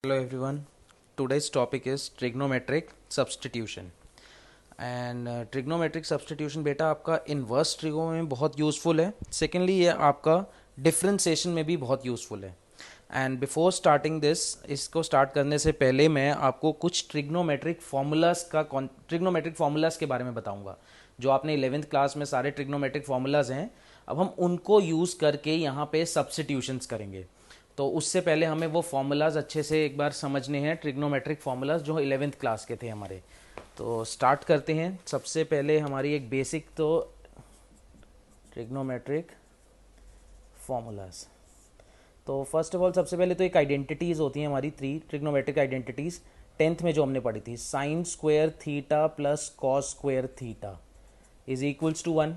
Hello everyone. Today's topic is trigonometric substitution. And trigonometric substitution बेटा आपका inverse trigo में बहुत यूज़फुल है. सेकेंडली ये आपका डिफ्रेंसिएशन में भी बहुत यूज़फुल है. एंड बिफोर स्टार्टिंग दिस, इसको स्टार्ट करने से पहले मैं आपको कुछ ट्रिग्नोमेट्रिक फार्मूलाज के बारे में बताऊंगा. जो आपने 11th क्लास में सारे ट्रिग्नोमेट्रिक फार्मूलाज हैं, अब हम उनको यूज़ करके यहाँ पे सब्सटीट्यूशंस करेंगे. तो उससे पहले हमें वो फार्मूलाज अच्छे से एक बार समझने हैं, ट्रिग्नोमेट्रिक फार्मूलाज जो 11th क्लास के थे हमारे. तो स्टार्ट करते हैं. सबसे पहले हमारी एक बेसिक तो ट्रिग्नोमेट्रिक फार्मूलाज. तो फर्स्ट ऑफ ऑल सबसे पहले तो एक आइडेंटिटीज़ होती हैं हमारी 3 ट्रिग्नोमेट्रिक आइडेंटिटीज़ 10th में जो हमने पढ़ी थी. Sine square theta plus cos square theta is equals to 1.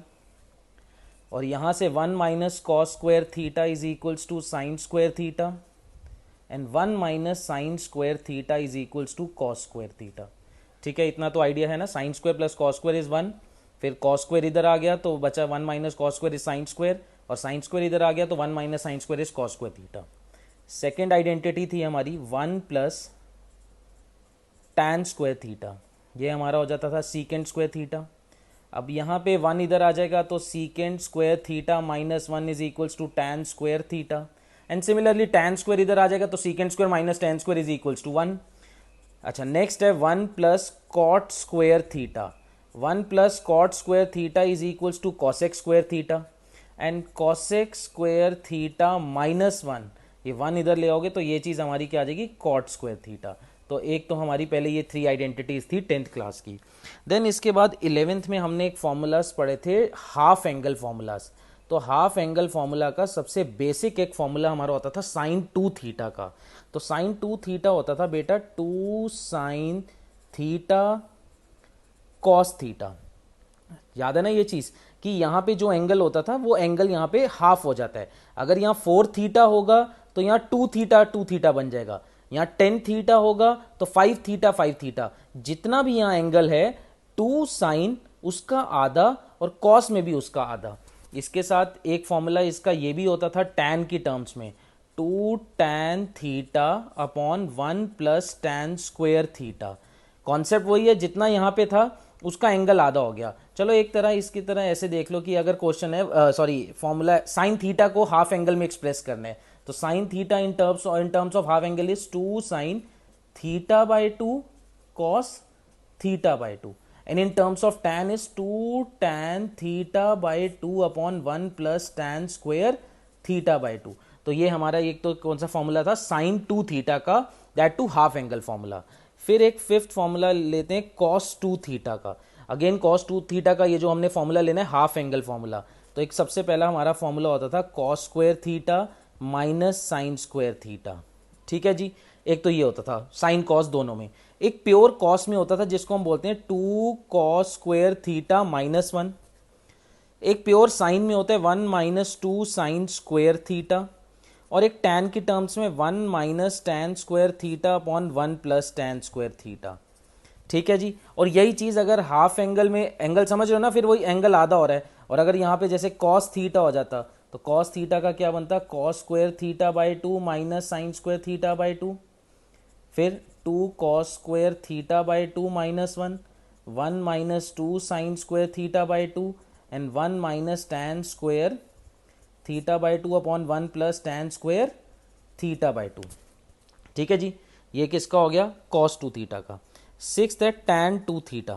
और यहाँ से 1 minus cos square theta is equals to sine square theta and 1 minus sine square theta is equals to cos square theta. ठीक है, इतना तो idea है ना. Sine square plus cos square is 1, फिर कॉस स्क्वायर इधर आ गया तो बचा 1 minus cos square is sine square, और साइन स्क्वायर इधर आ गया तो 1 minus sine square is cos square theta. Second identity थी हमारी 1 प्लस टैन स्क्वायर थीटा. ये हमारा हो जाता था सीकेंड स्क्वायर थीटा. अब यहाँ पे 1 इधर आ जाएगा तो secant square theta minus 1 is equals to tan square theta. And similarly tan square इधर आ जाएगा तो secant square minus tan square is equals to 1. अच्छा, नेक्स्ट है 1 plus cot square theta. 1 plus cot square theta is equals to cosec square theta. And cosec square theta minus 1, ये 1 इधर ले आओगे तो ये चीज़ हमारी क्या आ जाएगी, कॉट स्क्वायर थीटा. तो एक तो हमारी पहले ये 3 आइडेंटिटीज थी 10th क्लास की. देन इसके बाद 11th में हमने एक फॉर्मूलाज पढ़े थे, हाफ एंगल फॉर्मूलाज. तो हाफ एंगल फॉर्मूला का सबसे बेसिक एक फॉर्मूला हमारा होता था साइन 2 थीटा का. तो साइन 2 थीटा होता था बेटा 2 साइन थीटा कॉस थीटा. याद है ना ये चीज़ कि यहाँ पे जो एंगल होता था वो एंगल यहाँ पे हाफ हो जाता है. अगर यहाँ 4 थीटा होगा तो यहाँ 2 थीटा बन जाएगा. यहाँ 10 थीटा होगा तो 5 थीटा. जितना भी यहाँ एंगल है 2 साइन उसका आधा और कॉस में भी उसका आधा. इसके साथ एक फॉर्मूला इसका ये भी होता था टैन की टर्म्स में, 2 tan theta upon 1 plus tan square theta. Concept वही है, जितना यहाँ पे था उसका एंगल आधा हो गया. चलो एक तरह इसकी तरह ऐसे देख लो कि अगर क्वेश्चन है फॉर्मूला साइन थीटा को हाफ एंगल में एक्सप्रेस करना है तो sine theta in terms of half angle is 2 sine theta by 2 cos theta by 2. And in terms of tan is 2 tan theta by 2 upon 1 plus tan square theta by 2. तो ये हमारा एक तो कौन सा फॉर्मूला था, साइन 2 थीटा का, that two half angle formula. फिर एक फिफ्थ फॉर्मूला लेते हैं कॉस 2 थीटा का. अगेन कॉस 2 थीटा का ये जो हमने फॉर्मूला लेना है हाफ एंगल फॉर्मूला. तो एक सबसे पहला हमारा फॉर्मूला होता था cos square theta minus sine square theta. ठीक है जी, एक तो ये होता था साइन कॉस दोनों में. एक प्योर कॉस में होता था जिसको हम बोलते हैं 2 कॉस स्क्वायर थीटा माइनस 1. एक प्योर साइन में होता है 1 माइनस 2 साइन स्क्वायर थीटा. और एक टैन की टर्म्स में 1 minus tan square theta upon 1 plus tan square theta. ठीक है जी. और यही चीज़ अगर हाफ एंगल में, एंगल समझ रहे हो ना, फिर वही एंगल आधा हो रहा है. और अगर यहाँ पे जैसे कॉस थीटा हो जाता तो कॉस थीटा का क्या बनता, cos square theta by 2 minus sine square theta by 2. फिर 2 cos square theta by 2 minus 1, 1 minus 2 sign square theta by 2 and 1 minus tan square theta by 2 upon 1 plus tan square theta by 2. ठीक है जी, ये किसका हो गया, cos 2 theta का. Sixth है tan 2 theta.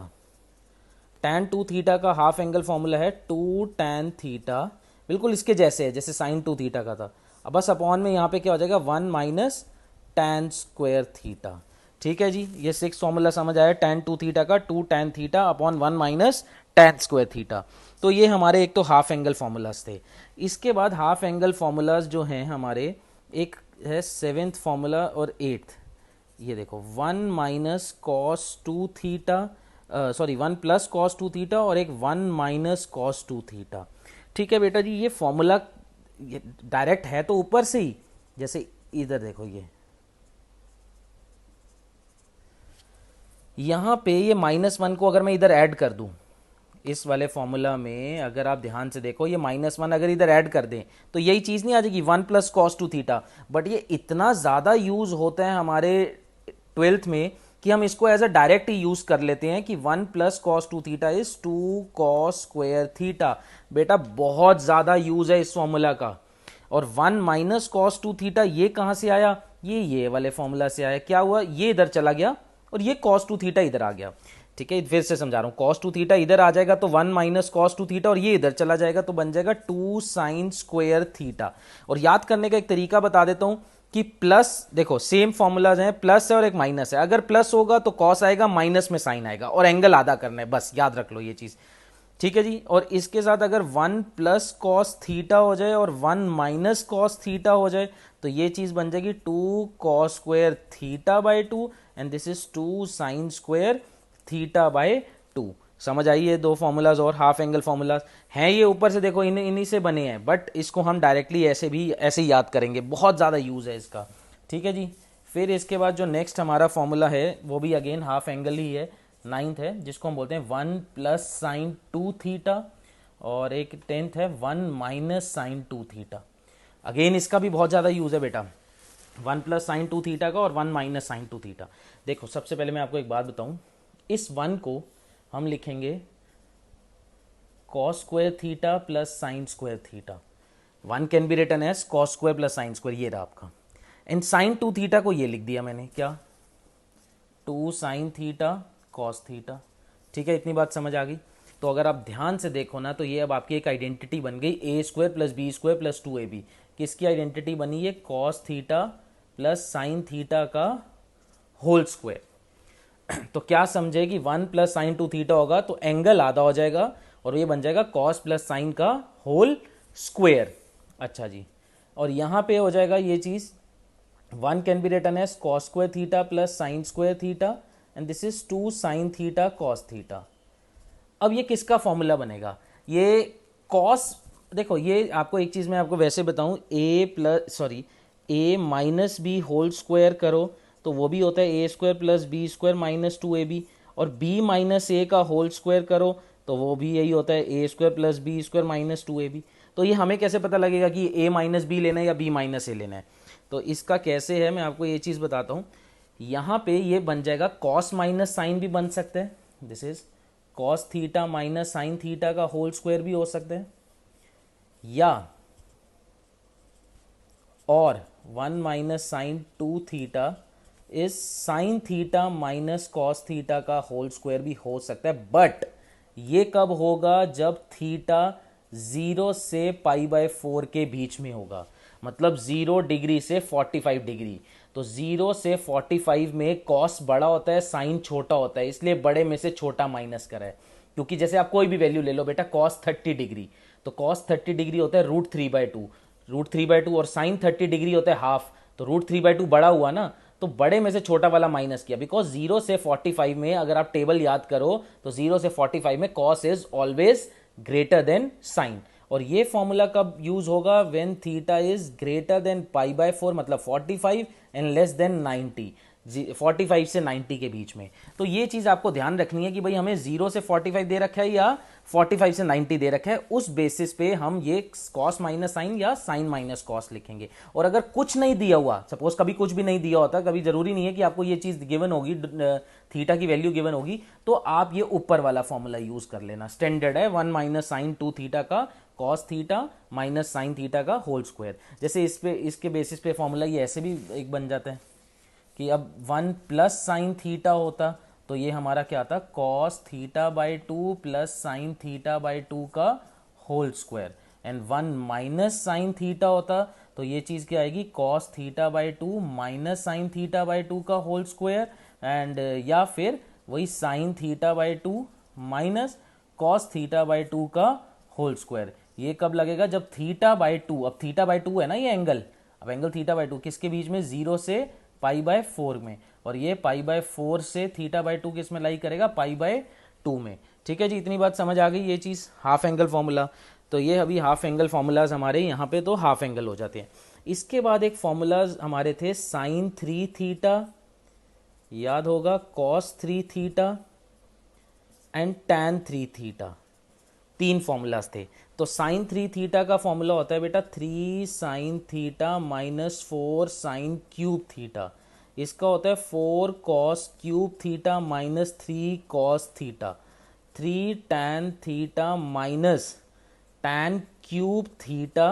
Tan 2 theta का हाफ एंगल फॉर्मूला है 2 टैन थीटा, बिल्कुल इसके जैसे है जैसे साइन 2 थीटा का था. अब बस अपॉन में यहाँ पे क्या हो जाएगा 1 माइनस टैन स्क्वायर थीटा. ठीक है जी, ये 6 फॉर्मूला समझ आया. टैन 2 थीटा का 2 tan theta upon 1 minus tan square theta. तो ये हमारे एक तो हाफ एंगल फॉर्मूलाज थे. इसके बाद हाफ एंगल फॉर्मूलाज जो हैं हमारे, एक है 7th फॉर्मूला और 8th. ये देखो 1 minus cos 2 theta, 1 plus cos 2 theta और एक 1 माइनस कॉस 2 थीटा. ठीक है बेटा जी, ये फॉर्मूला डायरेक्ट है तो ऊपर से ही, जैसे इधर देखो ये यहाँ पे ये -1 को अगर मैं इधर ऐड कर दूं, इस वाले फॉर्मूला में अगर आप ध्यान से देखो, ये -1 अगर इधर ऐड कर दें तो यही चीज़ नहीं आ जाएगी 1 plus cos two theta. But ये इतना ज़्यादा यूज़ होता है हमारे 12th में कि हम इसको एज अ डायरेक्ट ही यूज़ कर लेते हैं कि 1 plus cos two theta is 2 cos square theta. बेटा बहुत ज़्यादा यूज़ है इस फॉर्मूला का। और 1 माइनस कॉस टू थीटा ये कहाँ से आया, ये वाले फॉर्मूला से आया। क्या हुआ, ये इधर चला गया और ये कॉस टू थीटा इधर आ गया। ठीक है, फिर से समझा रहा हूं, कॉस टू थीटा इधर आ जाएगा तो 1 माइनस कॉस टू थीटा, और ये इधर चला जाएगा तो बन जाएगा 2 साइन स्क्वायर थीटा। और याद करने का एक तरीका बता देता हूं कि प्लस, देखो सेम फॉर्मूलाज हैं, प्लस है और एक माइनस है। अगर प्लस होगा तो कॉस आएगा, माइनस में साइन आएगा, और एंगल आधा करना है, बस याद रख लो ये चीज। ठीक है जी। और इसके साथ अगर 1 प्लस कॉस थीटा हो जाए और 1 माइनस कॉस थीटा हो जाए तो ये चीज बन जाएगी 2 cos square theta by 2 and this is 2 sign square theta by 2। समझ आई ये दो फॉर्मूलाज और हाफ एंगल फॉर्मूलाज हैं। ये ऊपर से देखो इन्हीं से बने हैं, बट इसको हम डायरेक्टली ऐसे ही याद करेंगे, बहुत ज़्यादा यूज़ है इसका। ठीक है जी। फिर इसके बाद जो नेक्स्ट हमारा फॉर्मूला है वो भी अगेन हाफ एंगल ही है, 9th है, जिसको हम बोलते हैं 1 प्लस साइन 2 थीटा, और एक 10th है 1 माइनस साइन 2 थीटा। अगेन इसका भी बहुत ज़्यादा यूज़ है बेटा, 1 प्लस साइन 2 थीटा का और 1 माइनस साइन 2 थीटा। देखो सबसे पहले मैं आपको एक बात बताऊं, इस 1 को हम लिखेंगे cos square theta plus sine square theta. 1 can be written as cos square plus sine square, ये रहा आपका। एंड साइन 2 थीटा को ये लिख दिया मैंने, क्या 2 साइन थीटा कॉस थीटा। ठीक है, इतनी बात समझ आ गई। तो अगर आप ध्यान से देखो ना तो ये अब आपकी एक आइडेंटिटी बन गई, a square plus b square plus 2ab। किसकी आइडेंटिटी बनी है, cos theta plus sine theta का होल स्क्वायर। तो क्या समझे कि 1 प्लस साइन 2 थीटा होगा तो एंगल आधा हो जाएगा और ये बन जाएगा कॉस प्लस साइन का होल स्क्वायर। अच्छा जी। और यहां पे हो जाएगा ये चीज, 1 can be written as cos square theta plus sine square theta and this is 2 sine theta cos theta. अब ये किसका फॉर्मूला बनेगा, ये कॉस, देखो ये आपको एक चीज मैं आपको वैसे बताऊं, a minus b whole square करो तो वो भी होता है a square plus b square minus 2ab, और बी माइनस ए का होल स्क्वायर करो तो वो भी यही होता है a square plus b square minus 2ab। तो ये हमें कैसे पता लगेगा कि ए माइनस बी लेना है या बी माइनस ए लेना है, तो इसका कैसे है मैं आपको ये चीज़ बताता हूँ। यहाँ पे ये बन जाएगा कॉस माइनस साइन भी बन सकते हैं, this is cos theta minus sine theta का होल स्क्वायर भी हो सकते हैं, या और 1 minus sine 2 theta is sine theta minus cos theta का होल स्क्वायर भी हो सकता है। बट ये कब होगा, जब थीटा 0 से π/4 के बीच में होगा, मतलब 0 डिग्री से 45 डिग्री। तो 0 से 45 में कॉस बड़ा होता है, साइन छोटा होता है, इसलिए बड़े में से छोटा माइनस करा है। क्योंकि जैसे आप कोई भी वैल्यू ले लो बेटा, कॉस 30 डिग्री, तो कॉस 30 डिग्री होता है √3/2 और साइन 30 डिग्री होता है हाफ, तो √3/2 बड़ा हुआ ना, तो बड़े में से छोटा वाला माइनस किया। बिकॉज 0 से 45 में अगर आप टेबल याद करो तो 0 से 45 में cos is always greater than sine. और ये फॉर्मूला कब यूज होगा, when theta is greater than π/4, मतलब 45 एंड लेस देन 90, 45 से 90 के बीच में। तो ये चीज आपको ध्यान रखनी है कि भाई हमें 0 से 45 दे रखा है या 45 से 90 दे रखा है, उस बेसिस पे हम ये कॉस माइनस साइन या साइन माइनस कॉस लिखेंगे। और अगर कुछ नहीं दिया हुआ, सपोज कभी कुछ भी नहीं दिया होता, कभी जरूरी नहीं है कि आपको ये चीज गिवन होगी, थीटा की वैल्यू गिवन होगी, तो आप ये ऊपर वाला फॉर्मूला यूज कर लेना, स्टैंडर्ड है, 1 माइनस साइन 2 थीटा का cos theta minus sine theta का होल स्क्वायर। जैसे इसके बेसिस पे फॉर्मूला ये ऐसे भी एक बन जाता है कि अब 1 प्लस साइन थीटा होता तो ये हमारा क्या आता, cos theta by 2 plus sine theta by 2 का whole square, and 1 minus sine theta होता तो ये चीज क्या आएगी, cos theta by 2 minus sine theta by 2 का होल स्क्वायर, एंड या फिर वही sine theta by 2 minus cos theta by 2 का होल स्क्वायर। ये कब लगेगा, जब थीटा बाई 2, अब थीटा बाई 2 है ना ये एंगल, अब एंगल थीटा बाई 2 किसके बीच में, 0 से π/4 में, और ये π/4 से थीटा बाई 2 किस में लाई करेगा, π/2 में। ठीक है जी, इतनी बात समझ आ गई। ये चीज हाफ एंगल फॉर्मूला, तो ये अभी हाफ एंगल फॉर्मूलाज हमारे यहाँ पे तो हाफ एंगल हो जाते हैं। इसके बाद एक फॉर्मूलाज हमारे थे साइन 3 थीटा, याद होगा, cos 3 theta and tan 3 theta. तीन फॉर्मूलाज थे। तो साइन 3 थीटा का फॉर्मूला होता है बेटा 3 sine theta minus 4 sine cube theta. इसका होता है 4 cos cube theta minus 3 cos theta. 3 tan theta minus tan cube theta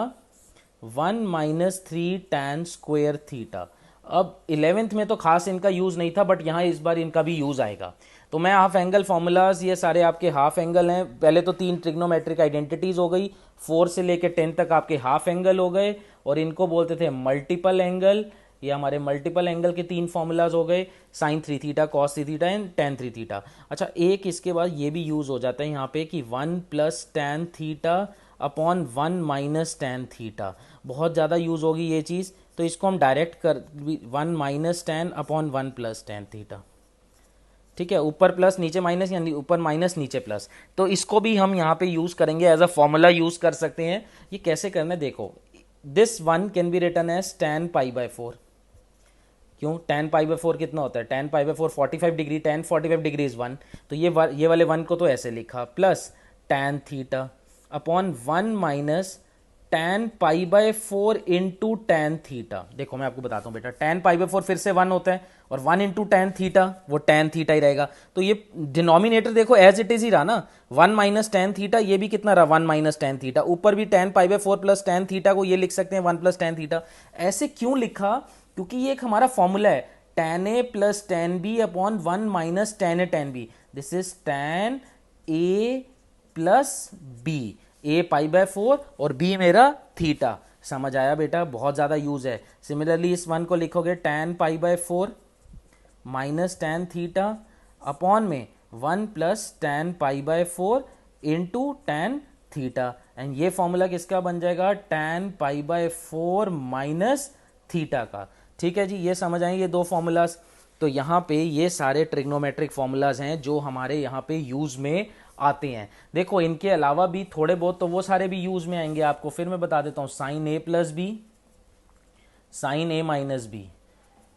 1 minus 3 tan square theta. अब 11th में तो खास इनका यूज़ नहीं था, बट यहाँ इस बार इनका भी यूज़ आएगा। तो मैं हाफ एंगल फॉर्मूलाज, ये सारे आपके हाफ एंगल हैं। पहले तो तीन ट्रिग्नोमेट्रिक आइडेंटिटीज हो गई, 4 से लेके 10 तक आपके हाफ एंगल हो गए, और इनको बोलते थे मल्टीपल एंगल। ये हमारे मल्टीपल एंगल के तीन फॉर्मूलाज हो गए, sine 3 theta, cos 3 theta and tan 3 theta. अच्छा, एक इसके बाद ये भी यूज़ हो जाता है यहाँ पे कि 1 plus tan theta upon 1 minus tan theta. बहुत ज़्यादा यूज़ होगी ये चीज़, तो इसको हम डायरेक्ट कर 1 minus tan upon 1 plus tan theta. ठीक है, ऊपर प्लस नीचे माइनस, यानी ऊपर माइनस नीचे प्लस। तो इसको भी हम यहाँ पे यूज़ करेंगे, एज अ फॉर्मूला यूज़ कर सकते हैं। ये कैसे करना है देखो, this one can be written as tan pi by 4। क्यों? टैन पाई बाय 4 कितना होता है? Tan pi by 4 45 degree, tan 45 degree is 1। तो ये वाले 1 को तो ऐसे लिखा, plus tan theta upon 1 minus tan pi by 4 into tan theta. देखो मैं आपको बताता हूँ बेटा, टैन पाई बाय 4 फिर से 1 होता है, और 1 इंटू टैन थीटा वो टैन थीटा ही रहेगा। तो ये डिनोमिनेटर देखो एज इट इज ही रहा ना, 1 माइनस टैन थीटा, ये भी कितना रहा 1 माइनस टैन थीटा। ऊपर भी tan pi by 4 plus tan theta को ये लिख सकते हैं 1 प्लस टैन थीटा। ऐसे क्यों लिखा? क्योंकि ये एक हमारा फॉर्मूला है, tan A plus tan B upon 1 minus tan A tan B. This is tan A plus B, A pi by 4 और बी मेरा थीटा। समझ आया बेटा? बहुत ज़्यादा यूज है। सिमिलरली इस वन को लिखोगे tan pi by 4 minus tan theta upon में 1 plus tan pi by 4 into tan theta. And ये फॉर्मूला किसका बन जाएगा? Tan pi by 4 minus theta का। ठीक है जी, ये समझ आए ये दो फॉर्मूलाज। तो यहाँ पे ये सारे ट्रिग्नोमेट्रिक फॉर्मूलाज हैं जो हमारे यहाँ पे यूज में आते हैं। देखो इनके अलावा भी थोड़े बहुत तो वो सारे भी यूज में आएंगे, आपको फिर मैं बता देता हूँ। Sine A plus B, sine A minus B,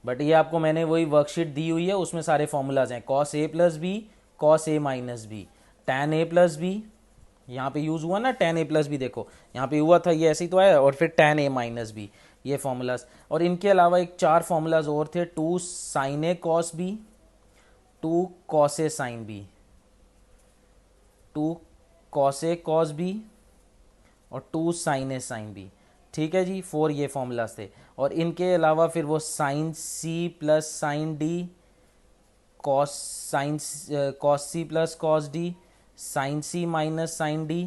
but ये आपको मैंने वही वर्कशीट दी हुई है, उसमें सारे फॉर्मूलाज हैं। Cos A plus B, cos a minus B, tan A plus B, यहाँ पे यूज हुआ ना टैन ए प्लस बी, देखो यहाँ पे हुआ था, ये ऐसे ही तो आया, और फिर टैन ए माइनस बी, ये फॉर्मूलाज। और इनके अलावा एक 4 फॉर्मूलाज और थे, 2 sign A cos B, 2 cos A sine B, 2 cos A cos B और 2 साइन ए साइन बी। ठीक है जी, 4 ये फॉर्मूलाज थे। और इनके अलावा फिर वो sine C plus sine D, cos C plus cos D, sine C minus sine D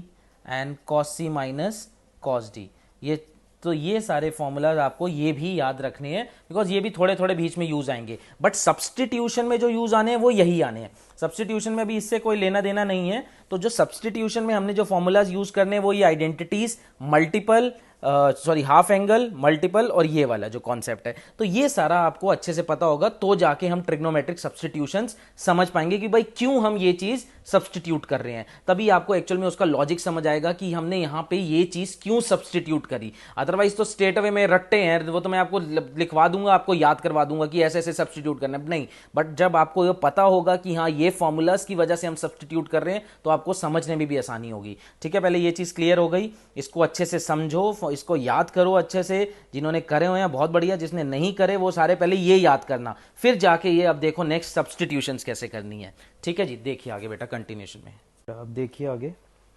and cos C minus cos D. ये तो ये सारे फॉर्मूलाज आपको ये भी याद रखने हैं, बिकॉज ये भी थोड़े थोड़े बीच में यूज आएंगे। बट सब्सटीट्यूशन में जो यूज आने हैं वो यही आने हैं। सब्सटीट्यूशन में भी इससे कोई लेना देना नहीं है। तो जो सब्सटीट्यूशन में हमने जो फॉर्मूलाज यूज करने हैं वो ये identities, multiple, half angle, multiple, और ये वाला जो कॉन्सेप्ट है। तो ये सारा आपको अच्छे से पता होगा, तो जाके हम ट्रिग्नोमेट्रिक सब्सटीट्यूशंस समझ पाएंगे कि भाई क्यों हम ये चीज सब्सटीट्यूट कर रहे हैं। तभी आपको एक्चुअल में उसका लॉजिक समझ आएगा कि हमने यहाँ पे ये चीज क्यों सब्सटीट्यूट करी। अदरवाइज तो स्ट्रेट अवे में रट्टे हैं, वो तो मैं आपको लिखवा दूंगा, आपको याद करवा दूंगा कि ऐसे ऐसे सब्सटीट्यूट करना है, नहीं। बट जब आपको ये पता होगा कि हाँ ये फॉर्मूलाज की वजह से हम सब्सटीट्यूट कर रहे हैं, तो आपको समझने में भी आसानी होगी। ठीक है, पहले ये चीज क्लियर हो गई, इसको अच्छे से समझो, इसको याद करो अच्छे से। जिन्होंने करे हुए हैं बहुत बढ़िया, जिसने नहीं करे वो सारे पहले ये याद करना, फिर जाके ये अब देखो नेक्स्ट सब्सटीट्यूशंस कैसे करनी है। ठीक है जी, देखिए आगे बेटा कंटिन्यूशन में। अब देखिए आगे,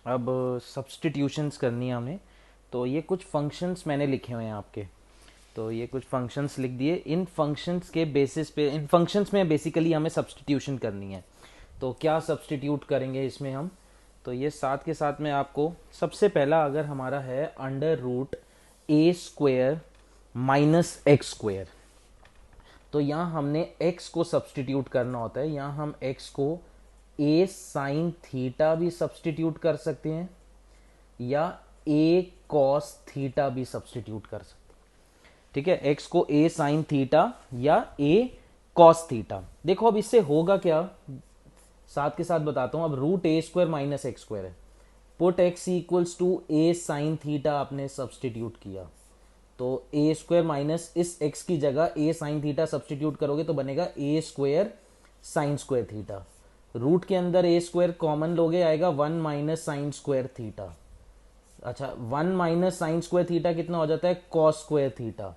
अब सब्सटीट्यूशंस करनी है हमें। तो ये कुछ फंक्शंस मैंने लिखे हुए हैं आपके, तो ये कुछ फंक्शंस लिख दिए। इन फंक्शंस के बेसिस पे, इन फंक्शंस में बेसिकली हमें सब्सटीट्यूशन करनी है। तो क्या सब्सटीट्यूट करेंगे इसमें हम? तो ये साथ के साथ में आपको सबसे पहला, अगर हमारा है अंडर रूट ए स्क्वेयर माइनस एक्स स्क्वेयर, तो यहाँ हमने x को सब्सटीट्यूट करना होता है। यहाँ हम x को a साइन थीटा भी सब्सटीट्यूट कर सकते हैं, या a कॉस थीटा भी सब्सटीट्यूट कर सकते हैं। ठीक है, x को a साइन थीटा या a कॉस थीटा। देखो अब इससे होगा क्या, साथ के साथ बताता हूं। अब रूट ए स्क्वायर माइनस एक्स स्क्वायर है, put x equals to a sine theta आपने सब्सटीट्यूट किया, तो ए स्क्वायर माइनस इस x की जगह a साइन थीटा सब्सटीट्यूट करोगे तो बनेगा a square sine square theta. Root के अंदर ए स्क्वायर कॉमन लोगे, आएगा 1 माइनस साइन स्क्वायर थीटा। अच्छा, 1 माइनस साइन स्क्वायर थीटा कितना हो जाता है, कॉस स्क्वायर थीटा।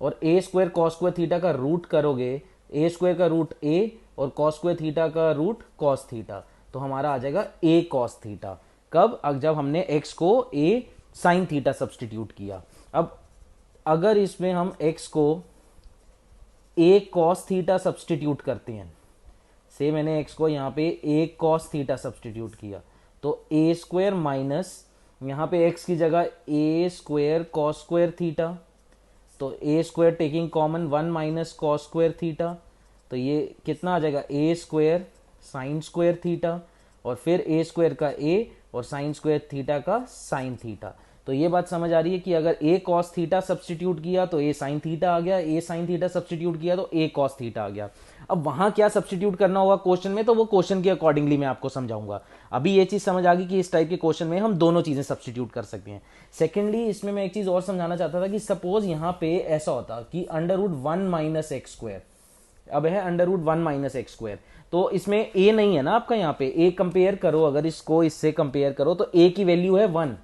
और ए स्क्वायर कॉस स्क्वायर थीटा का रूट करोगे, ए स्क्वायर का रूट ए और कॉस स्क्वायर थीटा का रूट कॉस थीटा, तो हमारा आ जाएगा ए कॉस थीटा। कब? जब हमने एक्स को ए साइन थीटा सब्सटीट्यूट किया। अब अगर इसमें हम एक्स को ए कॉस थीटा सब्सटीट्यूट करते हैं, से मैंने एक्स को यहाँ पे ए कॉस थीटा सब्सटीट्यूट किया, तो ए स्क्वायर माइनस यहाँ पे एक्स की जगह a square cos square theta, तो ए square taking common 1 minus cos square theta, तो ये कितना आ जाएगा, a square sine square theta, और फिर ए स्क्वायर का ए और साइन स्क्वायर थीटा का साइन थीटा। तो ये बात समझ आ रही है कि अगर ए कॉस थीटा सब्सटीट्यूट किया तो ए साइन थीटा आ गया, ए साइन थीटा सब्सटीट्यूट किया तो ए कॉस थीटा आ गया। अब वहां क्या सब्सटीट्यूट करना होगा क्वेश्चन में, तो वो क्वेश्चन के अकॉर्डिंगली मैं आपको समझाऊंगा। अभी ये चीज समझ आ गई कि इस टाइप के क्वेश्चन में हम दोनों चीजें सब्सटीट्यूट कर सकते हैं। सेकेंडली, इसमें मैं एक चीज और समझाना चाहता था कि सपोज यहाँ पे ऐसा होता कि under root 1 minus x square, अब है under root 1 minus x square, तो इसमें ए नहीं है ना आपका, यहाँ पे ए कंपेयर करो, अगर इसको इससे कंपेयर करो तो ए की वैल्यू है 1,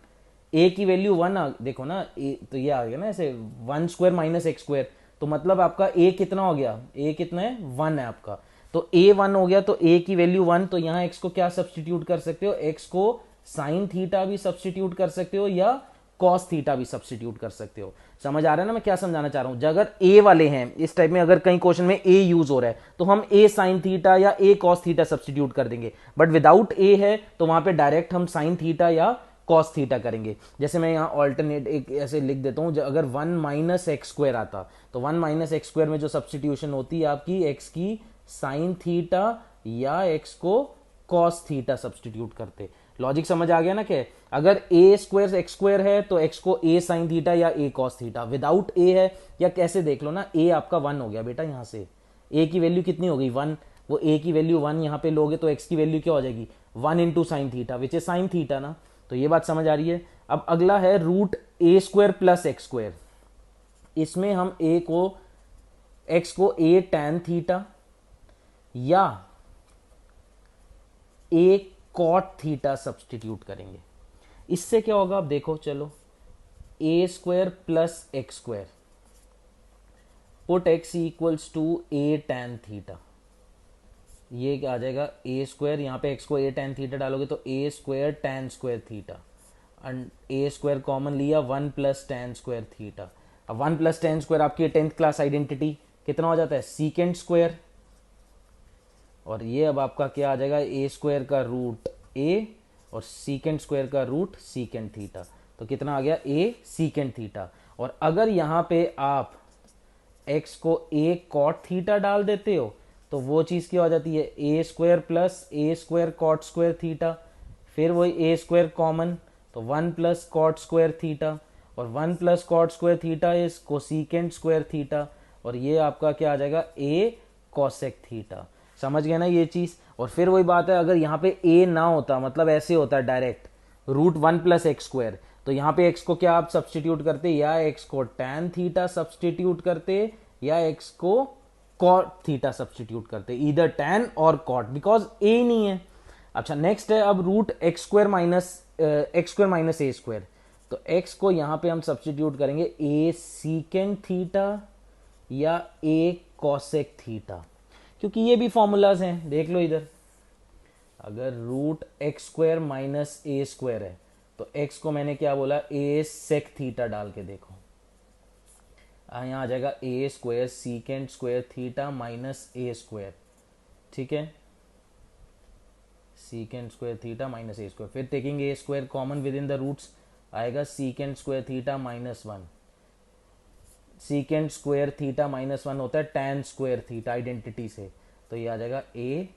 ए की वैल्यू 1 देखो ना, ए तो ये आ गया ना ऐसे 1 स्क्वायर माइनस एक्स स्क्वायर, तो मतलब आपका ए कितना हो गया, ए कितना है, 1 है आपका, तो ए 1 हो गया, तो ए की वैल्यू 1, तो यहाँ एक्स को क्या सब्सटीट्यूट कर सकते हो, एक्स को साइन थीटा भी सब्सटीट्यूट कर सकते हो या कॉस थीटा भी सब्सटीट्यूट कर सकते हो। समझ आ रहा है ना मैं क्या समझाना चाह रहा हूं। अगर ए वाले हैं इस टाइप में, अगर कहीं क्वेश्चन में ए यूज हो रहा है तो हम ए साइन थीटा या ए कॉस थीटा सब्सटीट्यूट कर देंगे, बट विदाउट ए है तो वहां पे डायरेक्ट हम साइन थीटा या कॉस थीटा करेंगे। जैसे मैं यहाँ ऑल्टरनेट एक ऐसे लिख देता हूँ, अगर 1 माइनस एक्स स्क्वायर आता तो 1 माइनस एक्स स्क्वायर में जो सब्सटीट्यूशन होती है आपकी, एक्स की साइन थीटा या एक्स को कॉस थीटा सब्सटीट्यूट करते। लॉजिक समझ आ गया ना? क्या अगर ए स्क्वायर एक्स स्क्वायर है तो एक्स को ए साइन थीटा या ए कॉस थीटा, विदाउट ए है, या कैसे देख लो ना, ए आपका 1 हो गया बेटा, यहां से ए की वैल्यू कितनी हो गई, 1, वो ए की वैल्यू 1 यहां पे लोगे तो एक्स की वैल्यू क्या हो जाएगी, 1 into sine theta, which is sine theta ना। तो ये बात समझ आ रही है। अब अगला है रूट ए स्क्वायर प्लस एक्स स्क्वायर, इसमें हम ए को एक्स को ए टैन थीटा या ए कॉट थीटा सब्सटीट्यूट करेंगे। इससे क्या होगा अब देखो, चलो a square plus x square, put x equals to a tan theta, ये क्या आ जाएगा, ए स्क्वायर, यहाँ पे एक्स को ए टैन थीटा डालोगे तो ए square tan square theta, and a square common लिया 1 प्लस टैन स्क्वायर थीटा। अब 1 प्लस टैन स्क्वायर आपकी 10th क्लास आइडेंटिटी कितना हो जाता है, सीकेंड स्क्वायर, और ये अब आपका क्या आ जाएगा, ए स्क्वायर का रूट ए और सीकेंड स्क्वायर का रूट सीकेंड थीटा, तो कितना आ गया, ए सीकेंड थीटा। और अगर यहाँ पे आप एक्स को ए कॉट थीटा डाल देते हो तो वो चीज़ क्या हो जाती है, a square plus A square cot square theta, फिर वही ए स्क्वायर कॉमन, तो 1 प्लस कॉट स्क्वायर थीटा, और 1 plus cot square theta is cosecant square theta, और ये आपका क्या आ जाएगा, ए कॉसेक थीटा। समझ गए ना ये चीज। और फिर वही बात है, अगर यहाँ पे ए ना होता, मतलब ऐसे होता है direct route 1 plus x square, तो यहाँ पे एक्स को क्या आप सब्सटीट्यूट करते, या एक्स को टैन थीटा सब्सटीट्यूट करते या एक्स को कॉट थीटा सब्सटीट्यूट करते, इधर टैन और कॉट, बिकॉज ए नहीं है। अच्छा नेक्स्ट है अब root x square minus a square, तो एक्स को यहाँ पे हम सब्सटीट्यूट करेंगे ए सीकेंड थीटा या ए कॉसेक थीटा, क्योंकि ये भी फॉर्मूलाज हैं, देख लो इधर। अगर root x square minus a square है तो एक्स को मैंने क्या बोला, ए सेक थीटा डाल के देखो, यहाँ आ जाएगा a square secant square theta minus a square, ठीक है, secant square theta minus a square, फिर taking a square common within the roots, आएगा secant square theta minus 1, secant square theta minus 1 होता है टैन स्क्वायर थीटा आइडेंटिटी से, तो ये आ जाएगा ए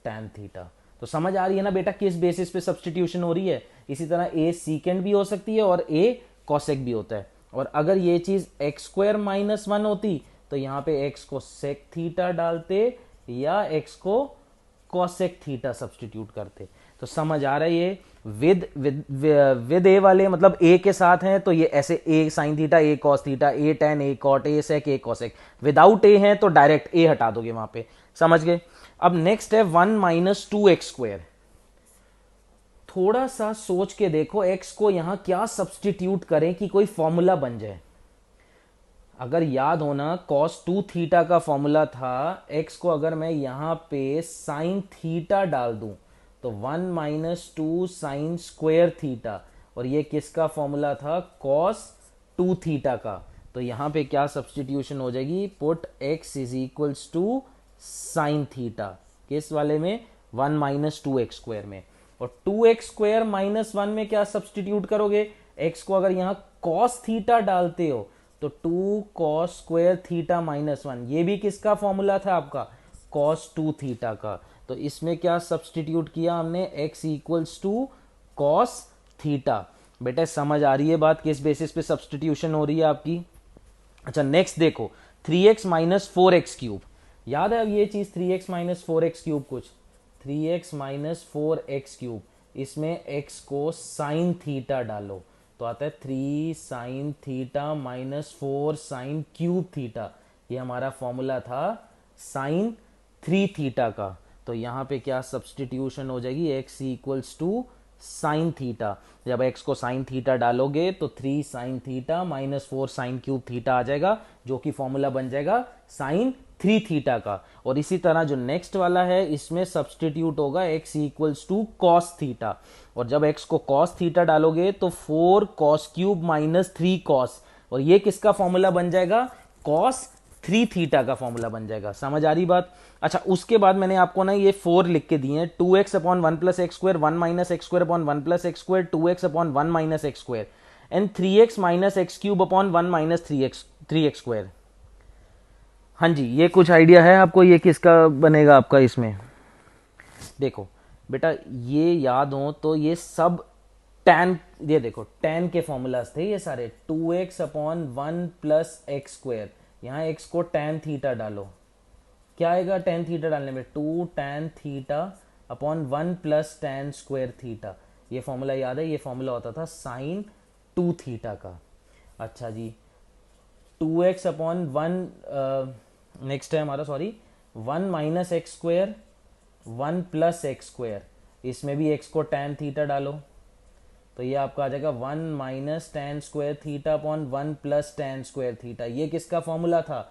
टैन थीटा। तो समझ आ रही है ना बेटा किस बेसिस पे सब्सटीट्यूशन हो रही है। इसी तरह ए सीकेंड भी हो सकती है और ए कॉसेक भी होता है। और अगर ये चीज एक्स स्क्वायर माइनस 1 होती तो यहाँ पे एक्स को सेक थीटा डालते या एक्स को कॉसेक थीटा सब्सटीट्यूट करते। तो समझ आ रहा है ये। विद विद विद ए वाले मतलब ए के साथ हैं तो ये ऐसे a sine theta a cos theta a tan a cot a sec a cosec. Without a है तो डायरेक्ट ए हटा दोगे वहां पे, समझ गए। अब नेक्स्ट है 1 माइनस 2x²। थोड़ा सा सोच के देखो x को यहां क्या सब्सटीट्यूट करें कि कोई फॉर्मूला बन जाए। अगर याद होना cos 2 थीटा का फॉर्मूला था, x को अगर मैं यहां पे साइन थीटा डाल दूं तो 1 माइनस 2 साइन स्क्वायर थीटा, और ये किसका फॉर्मूला था, cos 2 थीटा का। तो यहां पे क्या सब्सटीट्यूशन हो जाएगी, put x is equals to sine theta, किस वाले में, 1 माइनस 2x² में। और 2x² माइनस 1 में क्या सब्सटीट्यूट करोगे, x को अगर यहां cos थीटा डालते हो तो 2 cos स्क्वायर थीटा माइनस 1, ये भी किसका फॉर्मूला था आपका, cos 2 थीटा का। तो इसमें क्या सब्सटीट्यूट किया हमने, x equals to cos theta. बेटा समझ आ रही है बात, किस बेसिस पे सब्सटीट्यूशन हो रही है आपकी। अच्छा नेक्स्ट देखो 3x माइनस 4x³। याद है अब ये चीज 3x माइनस 4x³, कुछ 3x माइनस 4x³, इसमें x को साइन थीटा डालो तो आता है 3 sine theta minus 4 sine cube theta. ये हमारा फॉर्मूला था साइन 3 थीटा का। तो यहाँ पे क्या सब्सटीट्यूशन हो जाएगी, x equals to sine theta. जब x को साइन थीटा डालोगे तो 3 sine theta minus 4 sine cube theta आ जाएगा, जो कि फॉर्मूला बन जाएगा साइन 3 थीटा का। और इसी तरह जो नेक्स्ट वाला है इसमें सब्सटीट्यूट होगा x equals to cos theta, और जब x को कॉस थीटा डालोगे तो 4 कॉस क्यूब माइनस 3 कॉस, और ये किसका फॉर्मूला बन जाएगा, कॉस 3 थीटा का फॉर्मूला बन जाएगा। समझ आ रही बात। अच्छा उसके बाद मैंने आपको ना ये 4 लिख के दिए हैं, 2x upon 1 plus x², 1 minus x² upon 1 plus x², 2x upon 1 minus x², and 3x minus x³ upon 1 minus 3x²। हाँ जी, ये कुछ आइडिया है आपको, ये किसका बनेगा आपका। इसमें देखो बेटा ये याद हो तो ये सब tan, ये देखो tan के फॉर्मूलाज थे ये सारे। 2x अपॉन 1 प्लस x², यहाँ x को tan थीटा डालो, क्या आएगा tan थीटा डालने में, 2 tan theta upon 1 plus tan square theta. ये फॉर्मूला याद है, ये फॉर्मूला होता था साइन 2 थीटा का। अच्छा जी 2x अपॉन 1, नेक्स्ट है हमारा sorry 1 minus x², 1 plus x², इसमें भी x को tan थीटा डालो तो ये आपका आ जाएगा 1 minus tan square theta upon 1 plus tan square theta. ये किसका फॉर्मूला था,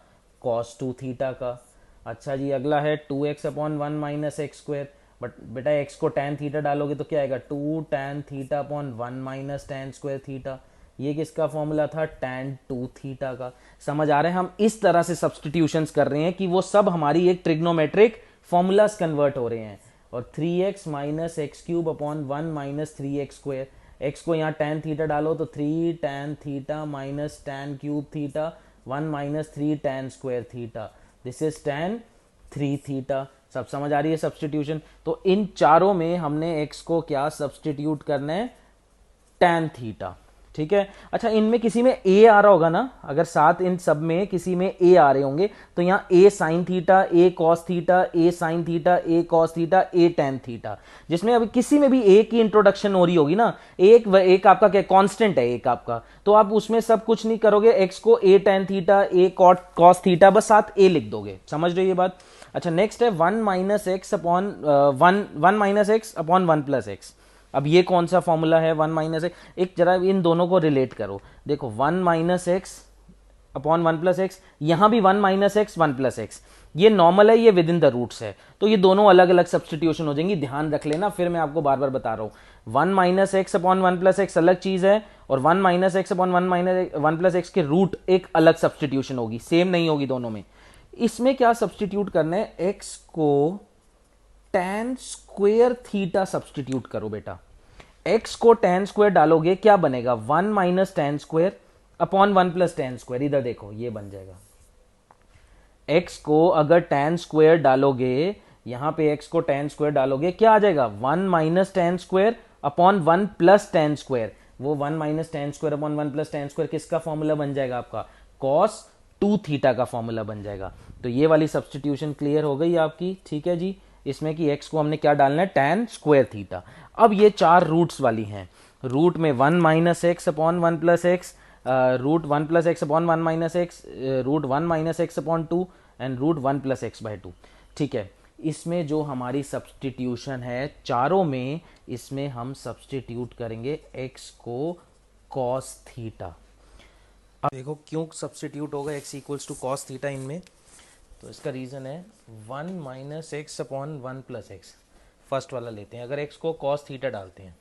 cos 2 थीटा का। अच्छा जी अगला है 2x upon 1 minus x², but बेटा x को tan थीटा डालोगे तो क्या आएगा, 2 tan theta upon 1 minus tan square theta. ये किसका फॉर्मूला था, tan 2 थीटा का। समझ आ रहे हैं, हम इस तरह से सब्सटीट्यूशंस कर रहे हैं कि वो सब हमारी एक ट्रिग्नोमेट्रिक फॉर्मूलाज कन्वर्ट हो रहे हैं। और 3x minus x³ upon 1 minus 3x², x को यहाँ tan थीटा डालो तो 3 tan theta minus tan cube theta 1 minus 3 tan square theta, this is tan 3 theta. सब समझ आ रही है सब्सटीट्यूशन। तो इन चारों में हमने x को क्या सब्सटीट्यूट करना है, tan थीटा, ठीक है। अच्छा इनमें किसी में a आ रहा होगा ना, अगर साथ इन सब में किसी में a आ रहे होंगे तो यहाँ a sine theta, a cos theta, a sine theta, a cos theta, a tan theta, जिसमें अभी किसी में भी a की इंट्रोडक्शन हो रही होगी ना, एक आपका क्या कांस्टेंट है एक आपका, तो आप उसमें सब कुछ नहीं करोगे, x को a tan theta, a cos theta, बस साथ a लिख दोगे। समझ रहे ये बात। अच्छा नेक्स्ट है 1 minus X upon 1 minus X upon 1 plus x. अब ये कौन सा फॉर्मूला है, 1 माइनस एक्स, एक जरा इन दोनों को रिलेट करो। देखो 1 minus X upon 1 plus x, यहां भी 1 माइनस एक्स 1 प्लस एक्स, ये नॉर्मल है, ये विद इन द रूट्स है, तो ये दोनों अलग अलग सब्सटीट्यूशन हो जाएंगी, ध्यान रख लेना, फिर मैं आपको बार बार बता रहा हूं। 1 minus X upon 1 plus x अलग चीज है, और 1 minus X upon 1 plus x के रूट एक अलग सब्सटीट्यूशन होगी, सेम नहीं होगी दोनों में। इसमें क्या सब्सटीट्यूट करना है, एक्स को tan स्क्वायर थीटा सब्सटीट्यूट करो बेटा। x को tan स्क्वायर डालोगे क्या बनेगा, 1 minus tan square upon 1 plus tan square, इधर देखो ये बन जाएगा। x को अगर tan स्क्वायर डालोगे, यहां पे x को tan स्क्वायर डालोगे क्या आ जाएगा, 1 minus tan square upon 1 plus tan square. वो 1 minus tan square upon 1 plus tan square किसका फॉर्मूला बन जाएगा, आपका cos 2 थीटा का फॉर्मूला बन जाएगा। तो ये वाली सब्सटीट्यूशन क्लियर हो गई आपकी, ठीक है जी। इसमें कि x को हमने क्या डालना है, tan स्क्वायर थीटा। अब ये चार रूट्स वाली हैं, रूट में 1 minus X upon 1 plus X, root 1 plus X upon 1 minus X, root 1 minus X upon 2 and root 1 plus X by 2। ठीक है, इसमें जो हमारी सब्सटीट्यूशन है चारों में, इसमें हम सब्सटीट्यूट करेंगे x को cos थीटा। अब देखो क्यों सब्सटीट्यूट होगा x equals to cos theta इनमें, तो इसका रीज़न है 1 minus X upon 1 plus X. First वाला लेते हैं, अगर x को cos थीटा डालते हैं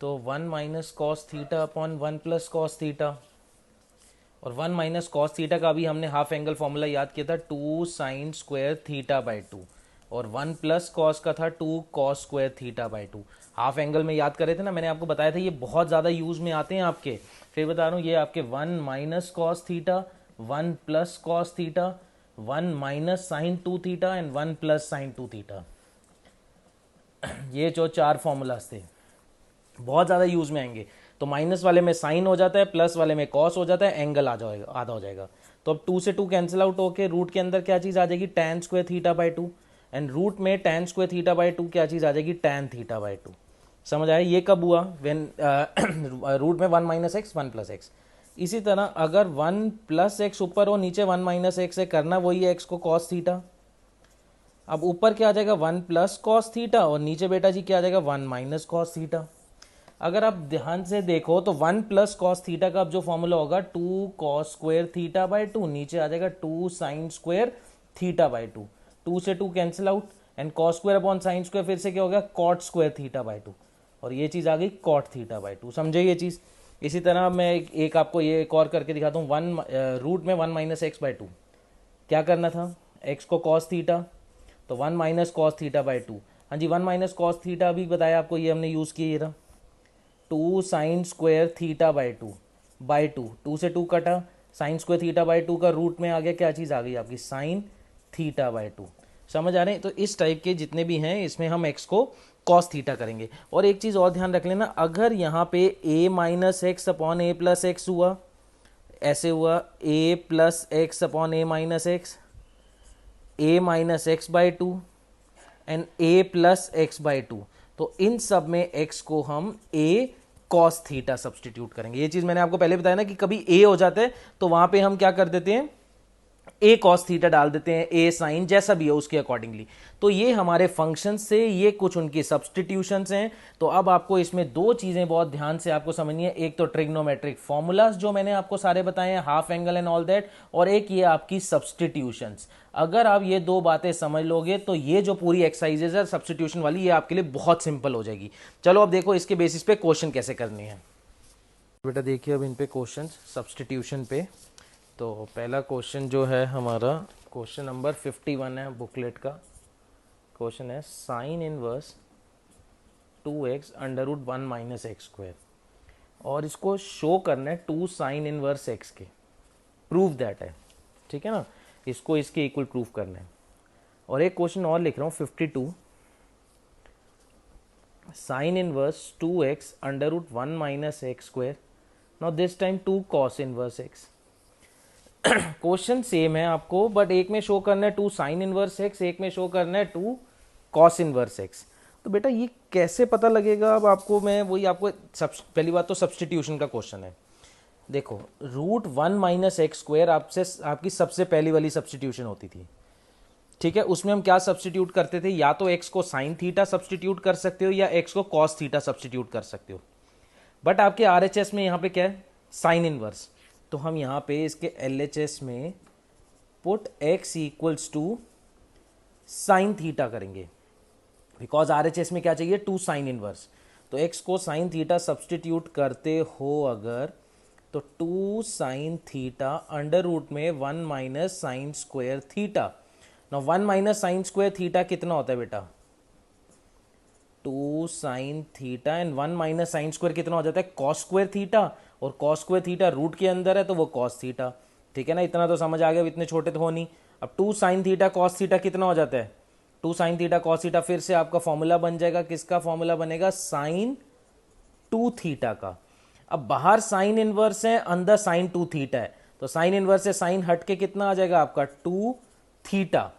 तो 1 minus cos theta upon 1 plus cos theta, और 1 माइनस कॉस थीटा का भी हमने हाफ एंगल फॉर्मूला याद किया था 2 साइन स्क्वायर थीटा बाई 2, और 1 प्लस कॉस का था 2 cos square theta by 2। Half angle में याद करे थे ना, मैंने आपको बताया था ये बहुत ज़्यादा यूज़ में आते हैं आपके। फिर बता रहा हूँ, ये आपके 1 minus cos theta, 1 plus cos theta, 1 minus sine 2 theta and 1 plus sine 2 theta. ये जो चार फॉर्मूलाज थे बहुत ज़्यादा यूज़ में आएंगे। तो माइनस वाले में साइन हो जाता है, प्लस वाले में कॉस हो जाता है, एंगल आ जाएगा, आधा हो जाएगा। तो अब 2 से 2 कैंसिल आउट होके रूट के अंदर क्या चीज़ आ जाएगी, tan square theta by 2, and root में tan स्क्वायर थीटा बाई 2 क्या चीज़ आ जाएगी, tan थीटा बाई 2। समझ आया, ये कब हुआ, व्हेन रूट में 1 माइनस एक्स 1 प्लस एक्स। इसी तरह अगर 1 प्लस एक्स ऊपर हो, नीचे 1 माइनस एक्स है, करना वही है एक्स को cos थीटा। अब ऊपर क्या आ जाएगा 1 प्लस cos थीटा, और नीचे बेटा जी क्या आ जाएगा 1 माइनस cos थीटा। अगर आप ध्यान से देखो तो 1 प्लस कॉस थीटा का अब जो फॉर्मूला होगा 2 कॉस स्क्वायर थीटा बाई 2, नीचे आ जाएगा 2 साइन स्क्वायर थीटा बाई 2, 2 से 2 cancel out, and cos square upon sine square फिर से क्या हो गया कॉट स्क्वायर थीटा बाई 2, और ये चीज़ आ गई कॉट थीटा बाई 2। समझे ये चीज़। इसी तरह मैं एक आपको ये एक और करके दिखाता हूँ, रूट में 1 माइनस एक्स बाई 2, क्या करना था, एक्स को कॉस थीटा, तो 1 माइनस कॉस थीटा बाई 2। हाँ जी, 1 माइनस कॉस थीटा अभी बताया आपको, ये हमने यूज़ किया, ये रहा 2 sign square theta by 2 by 2, 2 से 2 कटा, साइन स्क्वायर थीटा बाई 2 का रूट में आ गया, क्या चीज़ आ गई आपकी साइन थीटा बाई 2। समझ आ रहे हैं। तो इस टाइप के जितने भी हैं इसमें हम एक्स को कॉस थीटा करेंगे। और एक चीज़ और ध्यान रख लेना, अगर यहाँ पे a minus X upon A plus x हुआ, ऐसे हुआ a plus X upon A minus x, a minus x by 2 and a plus X by 2, तो इन सब में x को हम a cos थीटा सब्सटीट्यूट करेंगे। ये चीज मैंने आपको पहले बताया ना कि कभी a हो जाता है तो वहां पे हम क्या कर देते हैं a cos थीटा डाल देते हैं, a साइन जैसा भी हो उसके अकॉर्डिंगली। तो ये हमारे फंक्शन से, ये कुछ उनकी सब्सटीट्यूशंस हैं। तो अब आपको इसमें दो चीजें बहुत ध्यान से आपको समझनी है, एक तो ट्रिग्नोमेट्रिक फॉर्मूलाज जो मैंने आपको सारे बताए हैं, half angle and all that, और एक ये आपकी सब्सटीट्यूशंस। अगर आप ये दो बातें समझ लोगे तो ये जो पूरी एक्सरसाइजेज है सब्सटीट्यूशन वाली, ये आपके लिए बहुत सिंपल हो जाएगी। चलो अब देखो इसके बेसिस पे क्वेश्चन कैसे करने हैं। बेटा देखिए अब इन पे क्वेश्चन सब्सटीट्यूशन पे। तो पहला क्वेश्चन जो है हमारा क्वेश्चन नंबर 51 है बुकलेट का। क्वेश्चन है sine inverse 2x under root 1 minus x square, और इसको शो करना है 2 साइन इनवर्स x के, प्रूव दैट है, ठीक है ना, इसको इसके इक्वल प्रूफ करना है। और एक क्वेश्चन और लिख रहा हूँ 52, sine inverse 2x under root 1 minus x square, now this time 2 cos inverse x। Question same है आपको, बट एक में शो करना है 2 साइन इनवर्स एक्स, एक में शो करना है 2 कॉस इनवर्स एक्स। तो बेटा ये कैसे पता लगेगा, अब आपको मैं वही आपको पहली बात तो सब्सटीट्यूशन का क्वेश्चन है। देखो रूट 1 माइनस एक्स स्क्वायर आपसे आपकी सबसे पहली वाली सब्सटीट्यूशन होती थी, ठीक है। उसमें हम क्या सब्सटीट्यूट करते थे, या तो एक्स को साइन थीटा सब्सटीट्यूट कर सकते हो या एक्स को कॉस थीटा सब्सटीट्यूट कर सकते हो। बट आपके आरएचएस में यहाँ पे क्या है, साइन इनवर्स, तो हम यहाँ पे इसके एलएचएस में put x equals to sine theta करेंगे, बिकॉज आरएचएस में क्या चाहिए 2 साइन इनवर्स। तो x को साइन थीटा सब्सटीट्यूट करते हो अगर, तो 2 साइन थीटा अंडर रूट में 1 माइनस साइन स्क्वायर थीटा। ना 1 माइनस साइन स्क्वायर थीटा कितना होता है बेटा 2 sine theta, and 1 minus sine square कितना हो जाता है कॉस स्क्वायर थीटा, और कॉस स्क्वायर थीटा रूट के अंदर है तो वो कॉस थीटा, ठीक है ना। इतना तो समझ आ गया, इतने छोटे तो हो नहीं। अब 2 साइन थीटा कॉस थीटा कितना हो जाता है 2 साइन थीटा कॉस थीटा, फिर से आपका फॉर्मूला बन जाएगा, किसका फॉर्मूला बनेगा साइन 2 थीटा का। अब बाहर साइन इनवर्स है, अंदर साइन 2 थीटा है, तो साइन इनवर्स से साइन हट के कितना आ जाएगा आपका 2 थीटा।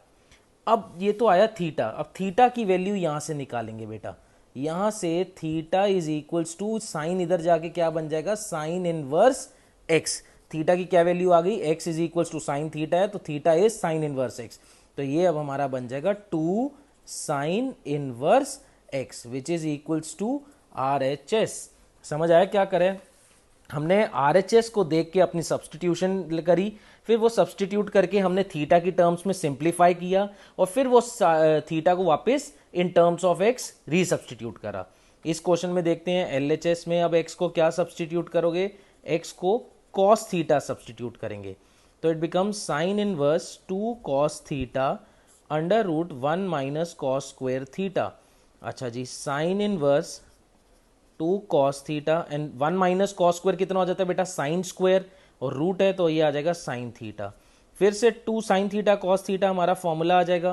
अब ये तो आया थीटा, अब थीटा की वैल्यू यहां से निकालेंगे बेटा, यहां से theta is equals to sine, इधर जाके क्या बन जाएगा, साइन इनवर्स एक्स। थीटा की क्या वैल्यू आ गई, X is equals to sine theta है, तो theta is sine inverse X. तो ये अब हमारा बन जाएगा 2 sine inverse X which is equals to R H S. समझ आया क्या करें, हमने आर एच एस को देख के अपनी सब्सटीट्यूशन करी, फिर वो सब्सटीट्यूट करके हमने थीटा की टर्म्स में सिंप्लीफाई किया, और फिर वो थीटा को वापस इन टर्म्स ऑफ एक्स रीसब्सटीट्यूट करा। इस क्वेश्चन में देखते हैं एल एच एस में अब एक्स को क्या सब्सटीट्यूट करोगे, एक्स को कॉस थीटा सब्सटीट्यूट करेंगे, तो it becomes sine inverse 2 cos theta under root 1 minus cos square theta. अच्छा जी, sine inverse 2 cos theta and 1 minus cos square कितना हो जाता है बेटा, साइन स्क्वायर, और रूट है तो ये आ जाएगा साइन थीटा। फिर से 2 साइन थीटा कॉस थीटा हमारा फॉर्मूला आ जाएगा,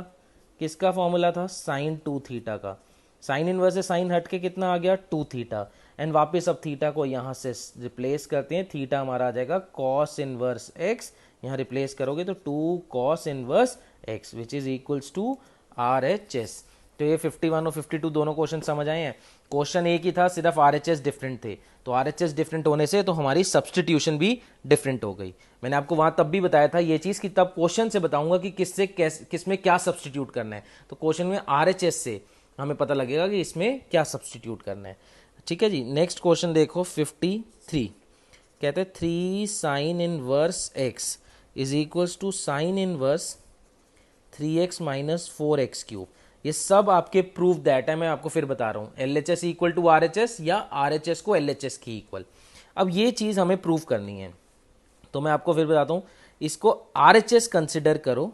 किसका फॉर्मूला था, साइन 2 थीटा का। साइन इनवर्स से साइन हट के कितना आ गया, 2 थीटा, एंड वापस अब थीटा को यहाँ से रिप्लेस करते हैं, थीटा हमारा आ जाएगा कॉस इनवर्स एक्स, यहाँ रिप्लेस करोगे तो 2 cos inverse X which is equals to R H S. तो ये 51 और 52 दोनों क्वेश्चन समझ आए हैं। क्वेश्चन एक ही था, सिर्फ आरएचएस डिफरेंट थे, तो आरएचएस डिफरेंट होने से तो हमारी सब्सटीट्यूशन भी डिफरेंट हो गई। मैंने आपको वहां तब भी बताया था ये चीज कि तब क्वेश्चन से बताऊंगा कि किस में क्या सब्सटीट्यूट करना है, तो क्वेश्चन में आरएचएस से हमें पता लगेगा कि इसमें क्या सब्सटीट्यूट करना है। ठीक है जी, नेक्स्ट क्वेश्चन देखो 53, कहते हैं 3 sine inverse X is equals to sine inverse 3x minus 4x cube. ये सब आपके प्रूफ दैट है, मैं आपको फिर बता रहा हूँ, L H S equal to R H S या आर एच एस को एल एच एस की इक्वल। अब ये चीज़ हमें प्रूफ करनी है, तो मैं आपको फिर बताता हूँ, इसको आर एच एस कंसिडर करो।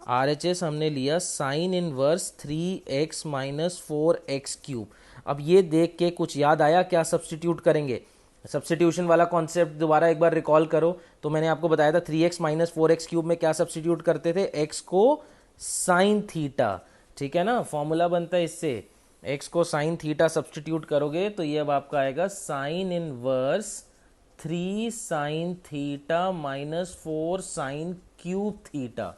आर एच एस हमने लिया sign inverse 3x minus 4x cube. अब ये देख के कुछ याद आया क्या सब्सटीट्यूट करेंगे, सब्सटीट्यूशन वाला कॉन्सेप्ट दोबारा एक बार रिकॉल करो। तो मैंने आपको बताया था 3x माइनस 4x क्यूब में क्या सब्सटीट्यूट करते थे, x को साइन थीटा, ठीक है ना, फॉर्मूला बनता है इससे, x को साइन थीटा सब्सटीट्यूट करोगे तो ये अब आपका आएगा sine inverse 3 sine theta minus 4 sine cube theta.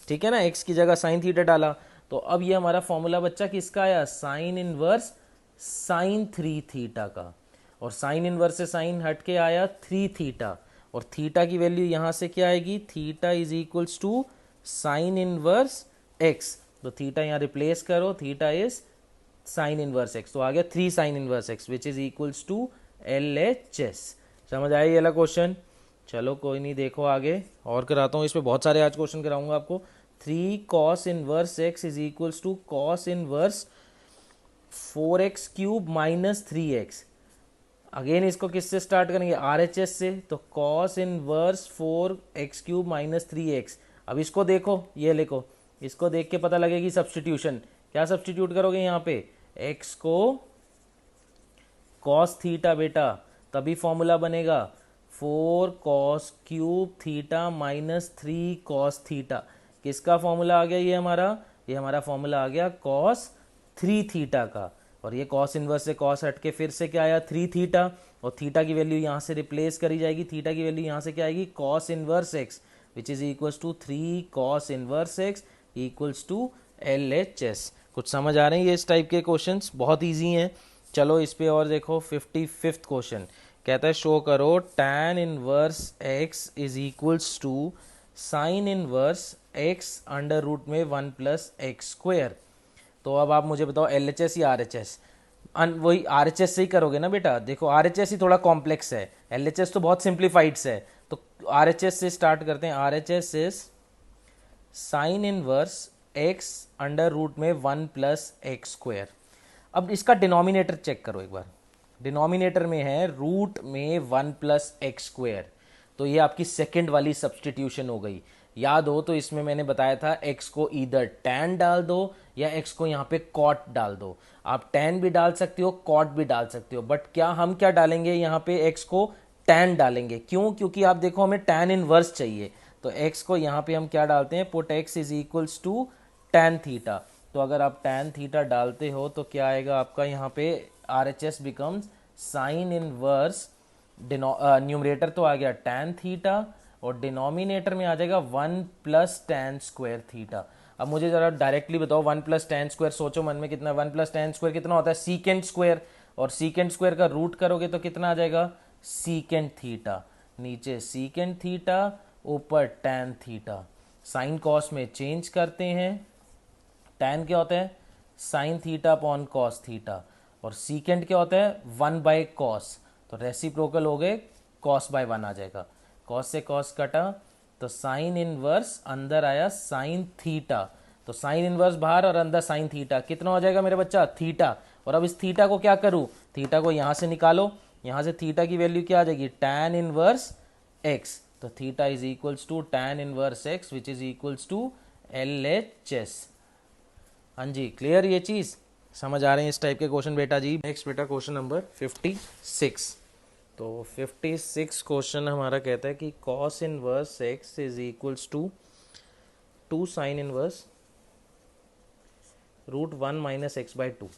ठीक है ना, x की जगह साइन थीटा डाला, तो अब ये हमारा फॉर्मूला बच्चा किसका आया, साइन इनवर्स साइन 3 थीटा का, और साइन इनवर्स से साइन हट के आया 3 थीटा, और थीटा की वैल्यू यहां से क्या आएगी, theta is equals to sine inverse X, तो थीटा यहाँ रिप्लेस करो, theta is sine inverse X, तो आ गया 3 sine inverse X which is equals to L H S. समझ आया ये वाला क्वेश्चन। चलो कोई नहीं, देखो आगे और कराता हूँ, इसमें बहुत सारे आज क्वेश्चन कराऊंगा आपको। 3 cos inverse X is equals to cos inverse 4x cube minus 3x। Again इसको किससे स्टार्ट करेंगे, आर एच एस से, तो cos inverse 4x cube minus 3x। अब इसको देखो, ये लिखो, इसको देख के पता लगेगी सब्सटीट्यूशन, क्या सब्सटीट्यूट करोगे यहाँ पे, x को कॉस थीटा बेटा, तभी फॉर्मूला बनेगा 4 cos cube theta minus 3 cos theta. किसका फॉर्मूला आ गया ये हमारा फॉर्मूला आ गया कॉस 3 थीटा का, और ये कॉस इनवर्स से कॉस हट के फिर से क्या आया 3 थीटा, और थीटा की वैल्यू यहाँ से रिप्लेस करी जाएगी, थीटा की वैल्यू यहाँ से क्या आएगी, cos inverse X which is equals to 3 cos inverse X equals to L H S. कुछ समझ आ रहे हैं ये इस टाइप के क्वेश्चंस, बहुत ईजी हैं। चलो इस पे और देखो 55th क्वेश्चन, कहता है शो करो tan inverse x is equals to sine inverse x under root में 1 प्लस एक्स स्क्वायर। तो अब आप मुझे बताओ एल एच एस या आर एच एस, वही आर एच एस से ही करोगे ना बेटा, देखो आर एच एस ही थोड़ा कॉम्प्लेक्स है, एल एच एस तो बहुत सिंप्लीफाइड्स है, तो आर एच एस से स्टार्ट करते हैं। R H S is sine inverse X under root में 1 प्लस एक्स स्क्वायर। अब इसका डिनोमिनेटर चेक करो एक बार, डिनोमिनेटर में है रूट में 1 प्लस एक्स स्क्वायर, तो ये आपकी सेकेंड वाली सब्सटीट्यूशन हो गई। याद हो तो इसमें मैंने बताया था x को इधर tan डाल दो या x को यहाँ पे cot डाल दो, आप tan भी डाल सकते हो cot भी डाल सकते हो, बट हम क्या डालेंगे यहाँ पे x को tan डालेंगे, क्यों, क्योंकि आप देखो हमें tan इनवर्स चाहिए, तो x को यहाँ पे हम क्या डालते हैं, put x is equals to tan theta. तो अगर आप tan थीटा डालते हो तो क्या आएगा आपका यहाँ पे are H S becomes sine inverse, numerator तो आ गया tan थीटा और डिनोमिनेटर में आ जाएगा 1 प्लस tan स्क्वायर थीटा। अब मुझे ज़रा डायरेक्टली बताओ, 1 + tan² सोचो मन में कितना, 1 + tan² कितना होता है, सीकेंट स्क्वायर, और सीकेंट स्क्वायर का रूट करोगे तो कितना आ जाएगा, सीकेंट थीटा, नीचे सीकेंट थीटा, ऊपर टैन थीटा। साइन कॉस में चेंज करते हैं, टैन क्या होता है, sign theta upon cos theta, और सीकेंट क्या होता है, 1/cos, तो रेसिप्रोकल हो गए, cos/1 आ जाएगा, कॉस से कॉस कटा, तो साइन इनवर्स अंदर आया साइन थीटा, तो साइन इनवर्स बाहर और अंदर साइन थीटा, कितना हो जाएगा मेरे बच्चा, थीटा। और अब इस थीटा को क्या करूँ, थीटा को यहाँ से निकालो, यहाँ से थीटा की वैल्यू क्या आ जाएगी, tan इनवर्स x, तो theta is equals to tan inverse x which is equals to LHS। हाँ जी, क्लियर ये चीज़, समझ आ रहे हैं इस टाइप के क्वेश्चन बेटा जी। नेक्स्ट बेटा क्वेश्चन नंबर 56। तो 56 क्वेश्चन हमारा कहता है कि cos inverse x is equals to 2 sine inverse √1 - x/2।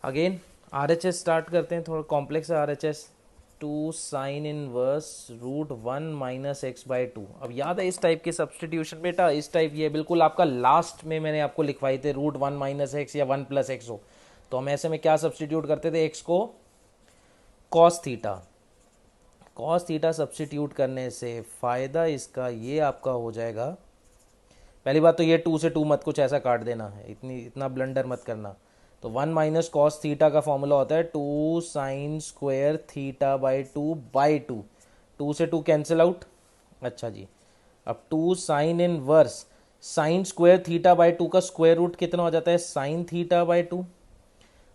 Again RHS start करते हैं, थोड़ा कॉम्प्लेक्स है RHS। 2 sine inverse √1 - x/2। अब याद है इस टाइप के सब्सटीट्यूशन बेटा, इस टाइप ये बिल्कुल आपका लास्ट में मैंने आपको लिखवाई थे, √1 - x या 1 + x हो, तो हम ऐसे में क्या सब्सटीट्यूट करते थे, x को cos theta, cos theta substitute करने से फ़ायदा इसका ये आपका हो जाएगा, पहली बात तो ये 2 से 2 मत कुछ ऐसा काट देना है, इतना ब्लंडर मत करना। तो 1 - cos थीटा का फॉर्मूला होता है 2 sin स्क्वायर थीटा/2 2 से 2 कैंसिल आउट। अच्छा जी, अब 2 साइन इनवर्स साइन स्क्वायर थीटा/2 का स्क्वायर रूट कितना हो जाता है, साइन थीटा/2।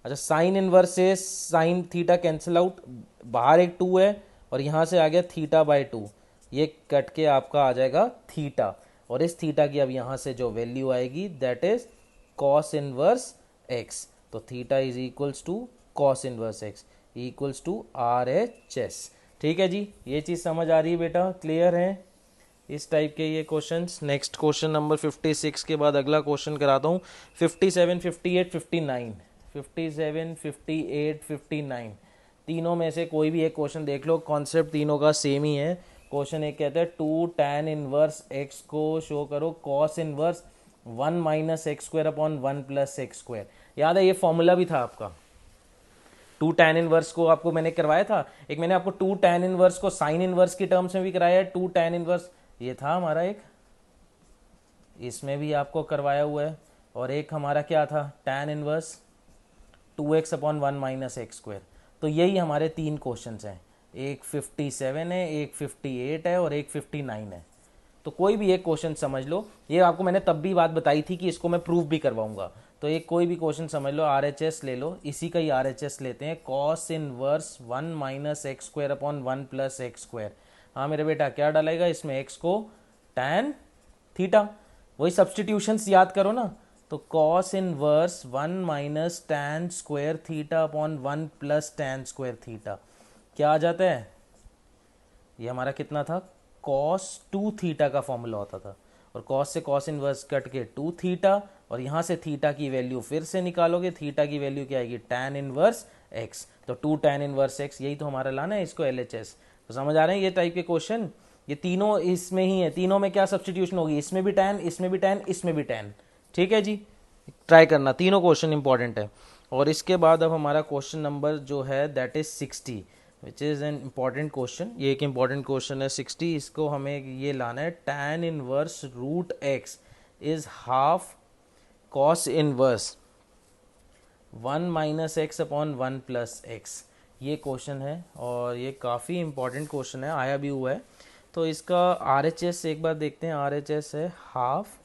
अच्छा, साइन इनवर्स से साइन थीटा कैंसिल आउट, बाहर एक 2 है और यहाँ से आ गया थीटा/2, ये कट के आपका आ जाएगा थीटा, और इस थीटा की अब यहाँ से जो वैल्यू आएगी that is cos inverse x, तो theta is equals to cos inverse x equals to RHS। ठीक है जी, ये चीज़ समझ आ रही है बेटा, क्लियर है इस टाइप के ये क्वेश्चंस। नेक्स्ट क्वेश्चन नंबर 56 के बाद अगला क्वेश्चन कराता हूँ 57, 58, 59। 57, 58, 59 तीनों में से कोई भी एक क्वेश्चन देख लो, कॉन्सेप्ट तीनों का सेम ही है। क्वेश्चन एक कहता है 2 tan इनवर्स x को शो करो cos inverse 1 - x² upon 1 + x²। याद है ये फॉर्मूला भी था आपका, 2 tan इनवर्स को आपको मैंने करवाया था, एक मैंने आपको 2 tan इनवर्स को साइन इनवर्स की टर्म्स में भी कराया है, 2 tan इनवर्स ये था हमारा एक, इसमें भी आपको करवाया हुआ है, और एक हमारा क्या था, tan inverse 2x upon 1 - x²। तो यही हमारे 3 क्वेश्चंस हैं, एक 57 है, एक 58 है और एक 59 है। तो कोई भी एक क्वेश्चन समझ लो, ये आपको मैंने तब भी बात बताई थी कि इसको मैं प्रूफ भी करवाऊंगा, तो एक कोई भी क्वेश्चन समझ लो, RHS ले लो, इसी का ही RHS लेते हैं, cos inverse 1 - x² upon 1 + x²। हाँ मेरे बेटा, क्या डालेगा इसमें, x को tan थीटा, वही सब्सटीट्यूशंस याद करो ना, तो cos inverse 1 - tan square theta upon 1 + tan square theta क्या आ जाता है, ये हमारा कितना था, cos 2 थीटा का फॉर्मूला होता था, और cos से cos इनवर्स कट के 2 थीटा, और यहाँ से थीटा की वैल्यू फिर से निकालोगे, थीटा की वैल्यू क्या आएगी, tan इनवर्स x, तो 2 tan इनवर्स x, यही तो हमारा लाना है इसको LHS। तो समझ आ रहे हैं ये टाइप के क्वेश्चन, ये तीनों इसमें ही है, तीनों में क्या सब्सटीट्यूशन होगी, इसमें भी tan, इसमें भी tan, इसमें भी tan। ठीक है जी, ट्राई करना, तीनों क्वेश्चन इंपॉर्टेंट है। और इसके बाद अब हमारा क्वेश्चन नंबर जो है that is 60 which is an important question, ये एक इम्पॉर्टेंट क्वेश्चन है 60। इसको हमें ये लाना है tan inverse √x is half cos inverse 1 - x upon 1 + x, ये क्वेश्चन है और ये काफ़ी इम्पॉर्टेंट क्वेश्चन है, आया भी हुआ है। तो इसका RHS एक बार देखते हैं, RHS है half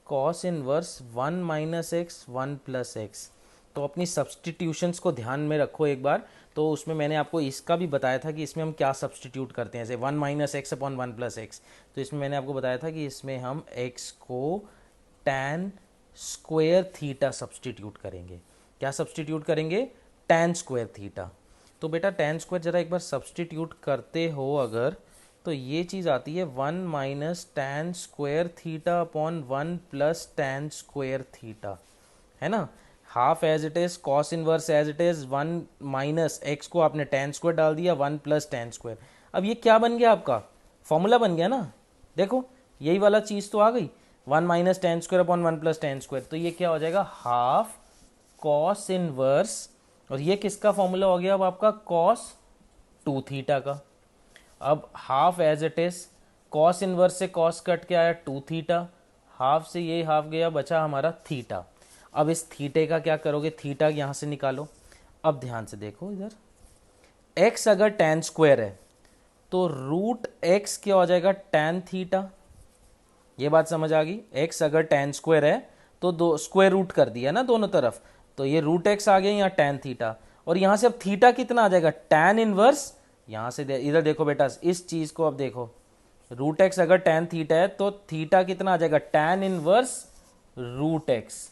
cos inverse 1 - x 1 + x। तो अपनी सब्सटीट्यूशंस को ध्यान में रखो एक बार, तो उसमें मैंने आपको इसका भी बताया था कि इसमें हम क्या सब्सटीट्यूट करते हैं, जैसे 1 - x अपॉन 1 + x, तो इसमें मैंने आपको बताया था कि इसमें हम x को tan स्क्वायर थीटा सब्सटीट्यूट करेंगे। क्या सब्सटीट्यूट करेंगे, tan स्क्वायर थीटा। तो बेटा tan स्क्वायर जरा एक बार सब्सटीट्यूट करते हो अगर, तो ये चीज़ आती है 1 - tan square theta upon 1 + tan square theta, है ना, half as it is, cos inverse as it is, 1 - x को आपने tan स्क्वायर डाल दिया, 1 + tan स्क्वायर। अब ये क्या बन गया आपका, फॉर्मूला बन गया ना, देखो यही वाला चीज़ तो आ गई, 1 minus ten square upon 1 plus ten square, तो ये क्या हो जाएगा हाफ कॉस इनवर्स, और ये किसका फॉर्मूला हो गया अब आपका कॉस 2 थीटा का। अब half as it is, cos inverse से कॉस कट के आया 2 थीटा, हाफ से ये हाफ गया, बचा हमारा थीटा। अब इस थीटे का क्या करोगे, थीटा यहाँ से निकालो। अब ध्यान से देखो इधर, x अगर tan स्क्वायर है तो रूट x क्या हो जाएगा tan थीटा। ये बात समझ आ गई, x अगर tan स्क्वायर है तो दो स्क्वायर रूट कर दिया ना दोनों तरफ, तो ये रूट x आ गया यहाँ tan थीटा, और यहाँ से अब थीटा कितना आ जाएगा tan इनवर्स। यहाँ से इधर देखो बेटा, इस चीज को अब देखो, रूट एक्स अगर tan थीटा है तो थीटा कितना आ जाएगा tan inverse root X,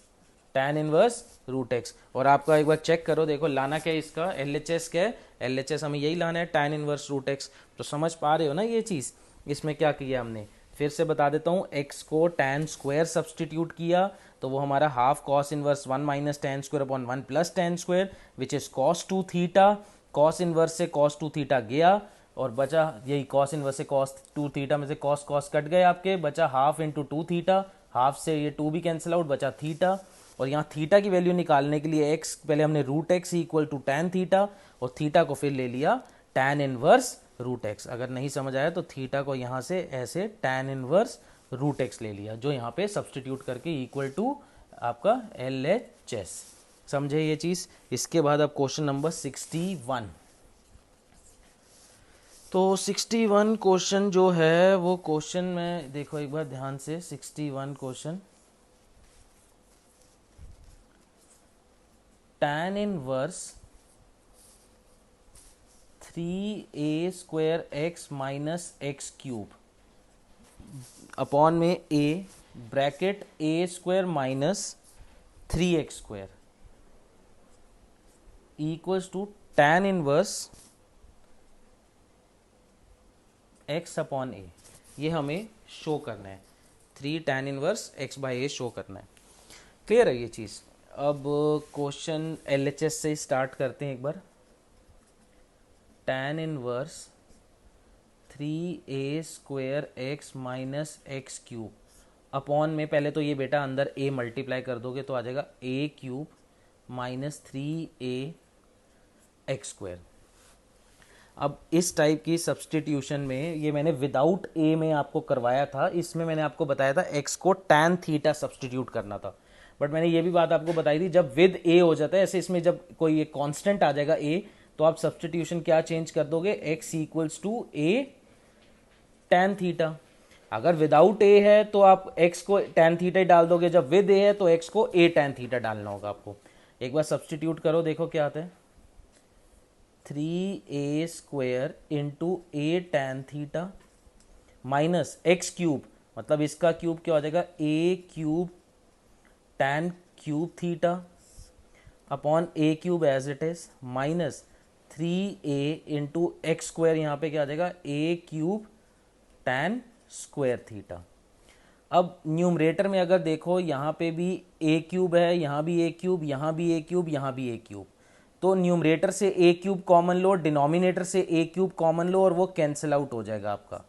tan inverse root X. और आपका एक बार चेक करो, देखो लाना क्या है इसका, LHS क्या है, LHS हमें यही लाना है tan इनवर्स रूट एक्स। तो समझ पा रहे हो ना ये चीज़, इसमें क्या किया हमने, फिर से बता देता हूँ, x को tan स्क्वायर सब्सटीट्यूट किया तो वो हमारा half cos inverse 1 minus ten square upon 1 plus ten square which is cos 2 theta. Cos inverse से कॉस 2 थीटा गया और बचा यही कॉस इनवर्स से कॉस 2 थीटा में से कॉस कॉस कट गए आपके, बचा हाफ इंटू 2 थीटा, हाफ से ये 2 भी कैंसिल आउट, बचा थीटा। और यहाँ थीटा की वैल्यू निकालने के लिए x पहले हमने root X equal to tan theta, और थीटा को फिर ले लिया टैन इनवर्स रूट एक्स। अगर नहीं समझ आया तो थीटा को यहाँ से ऐसे टैन इनवर्स रूट एक्स ले लिया, जो यहाँ पे सब्सटीट्यूट करके इक्वल टू आपका LHS। समझे ये चीज़। इसके बाद अब क्वेश्चन नंबर 61। तो 61 क्वेश्चन जो है वो क्वेश्चन में देखो एक बार ध्यान से, 61 question, tan inverse 3a square x minus x cube upon में a bracket a square minus 3x square equals to tan inverse x upon a। ये हमें शो करना है, 3 tan inverse x by a show करना है। Clear है ये चीज़। अब क्वेश्चन LHS से स्टार्ट करते हैं एक बार। tan inverse 3a square x minus x cube upon में, पहले तो ये बेटा अंदर a मल्टीप्लाई कर दोगे तो आ जाएगा a cube minus 3a x square. अब इस टाइप की सब्सटीट्यूशन में, ये मैंने विदाउट a में आपको करवाया था, इसमें मैंने आपको बताया था x को tan थीटा सब्सटीट्यूट करना था। बट मैंने ये भी बात आपको बताई थी, जब विद a हो जाता है, ऐसे इसमें जब कोई एक कांस्टेंट आ जाएगा a, तो आप सब्सटीट्यूशन क्या चेंज कर दोगे, x equals to a tan theta. अगर विदाउट a है तो आप x को tan थीटा ही डाल दोगे, जब विद a है तो x को a tan थीटा डालना होगा आपको। एक बार सब्सटीट्यूट करो, देखो क्या आता है, 3a square into a tan theta minus x cube, मतलब इसका क्यूब क्या हो जाएगा a cube tan cube theta upon a cube as it is minus 3a into X square, यहाँ पे क्या आ जाएगा a cube tan square theta. अब न्यूमरेटर में अगर देखो, यहाँ पे भी a क्यूब है, यहाँ भी a क्यूब, यहाँ भी a क्यूब, यहाँ भी a क्यूब, तो न्यूमरेटर से a cube common low, denominator से a क्यूब कॉमन लो, और वो कैंसिल आउट हो जाएगा आपका।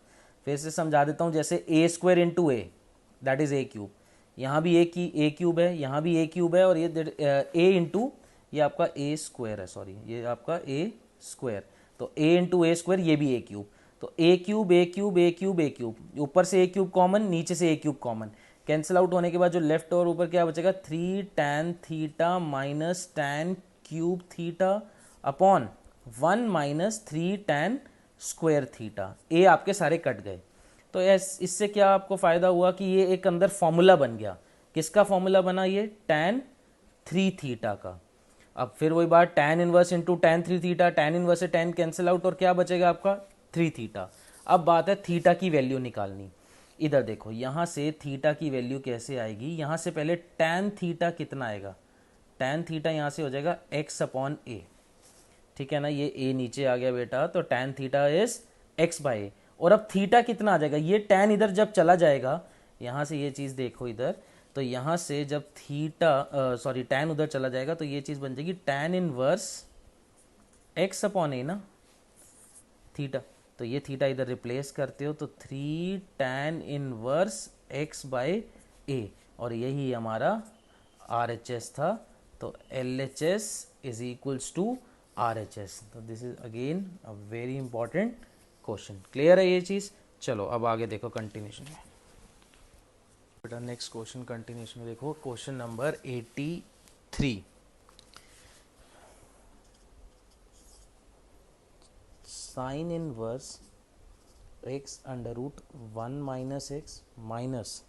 फिर से समझा देता हूँ, जैसे a square into A that is a cube, यहाँ भी a क्यूब है, यहाँ भी a क्यूब है, और ये a इंटू ये आपका a स्क्वायर है, सॉरी ये आपका a स्क्वायर, तो a इंटू ए स्क्वायर, ये भी a क्यूब, तो a cube a cube a cube a cube, ऊपर से a क्यूब कॉमन, नीचे से a cube common, cancel out होने के बाद जो लेफ्ट और ऊपर क्या बचेगा, 3 tan theta minus tan cube theta upon 1 minus 3 tan square theta. ए आपके सारे कट गए, तो इससे क्या आपको फायदा हुआ कि ये एक अंदर फॉर्मूला बन गया। किसका फॉर्मूला बना, ये tan 3 थीटा का। अब फिर वही बात, tan inverse into tan 3 theta, tan inverse से tan कैंसिल आउट, और क्या बचेगा आपका 3 थीटा। अब बात है थीटा की वैल्यू निकालनी। इधर देखो, यहाँ से थीटा की वैल्यू कैसे आएगी, यहाँ से पहले tan थीटा कितना आएगा, tan थीटा यहाँ से हो जाएगा x अपॉन ए, ठीक है ना, ये a नीचे आ गया बेटा, तो tan theta is x by a. और अब थीटा कितना आ जाएगा, ये tan इधर जब चला जाएगा, यहाँ से ये चीज़ देखो इधर, तो यहाँ से जब थीटा सॉरी tan उधर चला जाएगा तो ये चीज़ बन जाएगी tan इनवर्स x अपॉन ए ना, थीटा, तो ये थीटा इधर रिप्लेस करते हो तो 3 tan inverse x by a, और यही हमारा आर एच एस था। तो L H S is equals to R H S. तो this is again a very important question. Clear है ये चीज़? चलो अब आगे देखो कंटिन्यूशन में। बेटा नेक्स्ट क्वेश्चन कंटिन्यूशन में देखो, question number 83। Sine inverse X under root 1 - x minus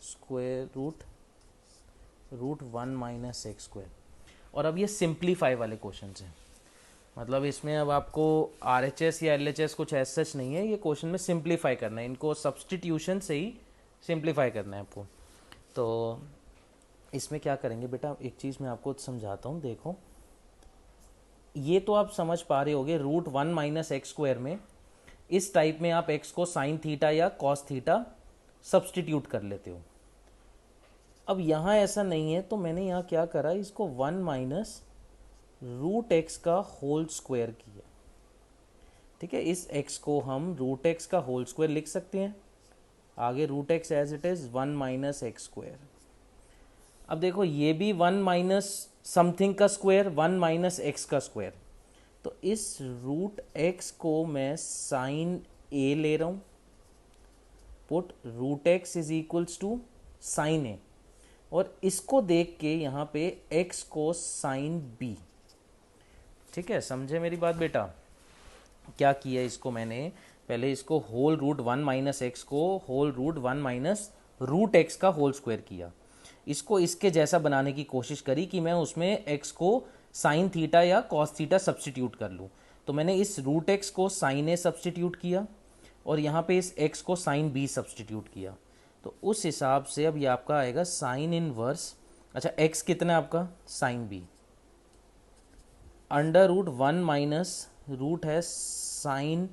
square root 1 - x²। और अब ये सिंप्लीफाई वाले क्वेश्चन हैं, मतलब इसमें अब आपको आर एच एस या एल एच एस कुछ ऐसा सच नहीं है, ये क्वेश्चन में सिंप्लीफाई करना है, इनको सब्सटीट्यूशन से ही सिंप्लीफाई करना है आपको। तो इसमें क्या करेंगे बेटा, एक चीज़ मैं आपको समझाता हूँ। देखो ये तो आप समझ पा रहे होगे, रूट 1 - x² में इस टाइप में आप x को साइन थीटा या कॉस थीटा सब्सटीट्यूट कर लेते हो। अब यहाँ ऐसा नहीं है, तो मैंने यहाँ क्या करा, इसको 1 - रूट x का होल स्क्वायर किया। ठीक है, इस x को हम रूट x का होल स्क्वायर लिख सकते हैं, आगे root x as it is 1 - x²। अब देखो ये भी 1 - समथिंग का स्क्वायर, 1 - x का स्क्वायर। तो इस रूट x को मैं साइन a ले रहा हूँ, put root x is equals to sine a, और इसको देख के यहाँ पे x को साइन b। ठीक है, समझे मेरी बात बेटा? क्या किया इसको मैंने, पहले इसको होल रूट 1 - x को होल रूट 1 - रूट x का होल स्क्वायर किया, इसको इसके जैसा बनाने की कोशिश करी कि मैं उसमें x को साइन थीटा या कॉस थीटा सब्सटीट्यूट कर लूँ। तो मैंने इस रूट x को साइन a सब्सटीट्यूट किया, और यहाँ पे इस x को साइन b सब्सटीट्यूट किया। तो उस हिसाब से अब ये आपका आएगा साइन इनवर्स, अच्छा x कितना है आपका, sine b, under root 1 - root है साइन,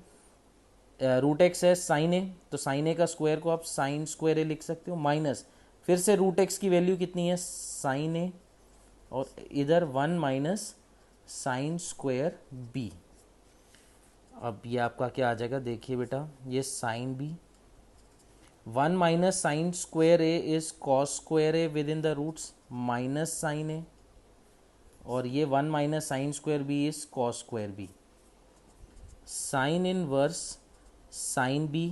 रूट एक्स है साइन ए, तो साइन ए का स्क्वायर को आप साइन स्क्वायर ए लिख सकते हो, माइनस फिर से रूट एक्स की वैल्यू कितनी है, साइन ए, और इधर 1 - साइन स्क्वायर बी। अब ये आपका क्या आ जाएगा, देखिए बेटा, ये sine b, 1 - sine square a is cos square a within the roots minus sine a, और ये 1 - sine square b is cos square b. Sine inverse sine b,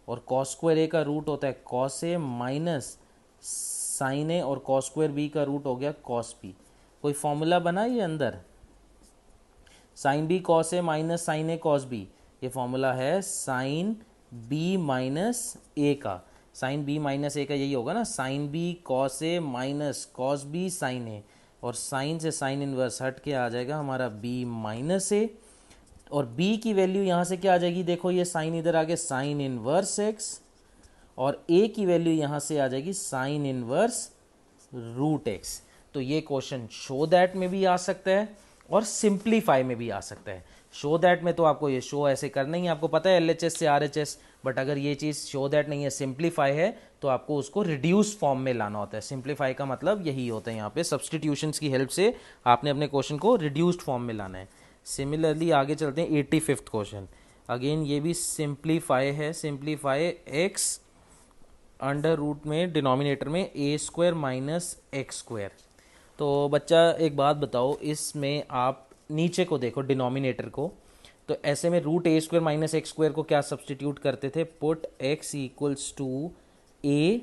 और कॉस स्क्वायर ए का रूट होता है cos a, minus sine a, और cos square b का root हो गया कॉस बी। कोई फॉर्मूला बना ये अंदर, sine b cos a minus sine A cos B, ये फॉर्मूला है साइन बी माइनस ए का। साइन बी माइनस ए का यही होगा ना, sign b cos a minus cos B sine a, और साइन से साइन इनवर्स हट के आ जाएगा हमारा बी माइनस ए, और b की वैल्यू यहाँ से क्या आ जाएगी, देखो ये साइन इधर आ गया साइन इनवर्स x, और a की वैल्यू यहाँ से आ जाएगी साइन इनवर्स रूट x। तो ये क्वेश्चन शो दैट में भी आ सकता है और सिंप्लीफाई में भी आ सकता है। शो दैट में तो आपको ये शो ऐसे करना ही है, आपको पता है LHS से RHS, बट अगर ये चीज़ शो दैट नहीं है, सिंप्लीफाई है, तो आपको उसको रिड्यूस फॉर्म में लाना होता है। सिंप्लीफाई का मतलब यही होता है, यहाँ पे सब्सटीट्यूशंस की हेल्प से आपने अपने क्वेश्चन को रिड्यूस्ड फॉर्म में लाना है। सिमिलरली आगे चलते हैं 85th क्वेश्चन। अगेन ये भी सिंप्लीफाई है, सिंप्लीफाई एक्स अंडर रूट में डिनोमिनेटर में a² माइनस x²। तो बच्चा एक बात बताओ, इसमें आप नीचे को देखो डिनोमिनेटर को, तो ऐसे में रूट a² माइनस x² को क्या सब्सटीट्यूट करते थे, put x equals to a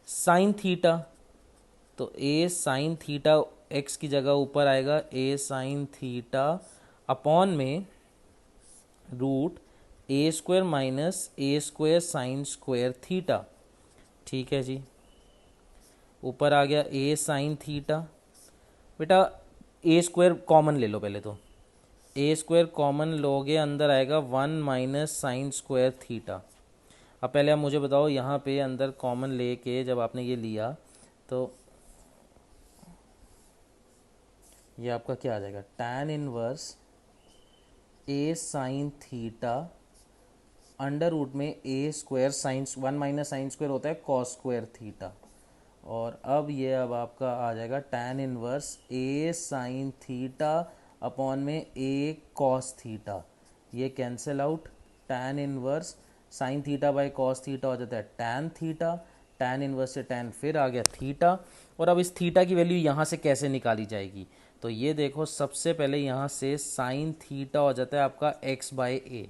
sine theta, तो a साइन थीटा x की जगह ऊपर आएगा a साइन थीटा अपॉन में root a² minus a² sine square theta. ठीक है जी, ऊपर आ गया a साइन थीटा। बेटा a² कॉमन ले लो पहले, तो a² कॉमन लोगे, अंदर आएगा 1 - साइन स्क्वायर थीटा। अब पहले आप मुझे बताओ, यहाँ पे अंदर कॉमन लेके जब आपने ये लिया, तो ये आपका क्या आ जाएगा, tan inverse a sine theta under root में a² साइन 1 - साइन स्क्वायर होता है कॉस स्क्वायर थीटा, और अब ये अब आपका आ जाएगा tan inverse a sine theta upon में a कॉस थीटा। ये cancel out, tan inverse sine theta by cos theta हो जाता है tan थीटा, tan इनवर्स से tan फिर आ गया थीटा, और अब इस थीटा की वैल्यू यहाँ से कैसे निकाली जाएगी, तो ये देखो सबसे पहले यहाँ से साइन थीटा हो जाता है आपका x/a,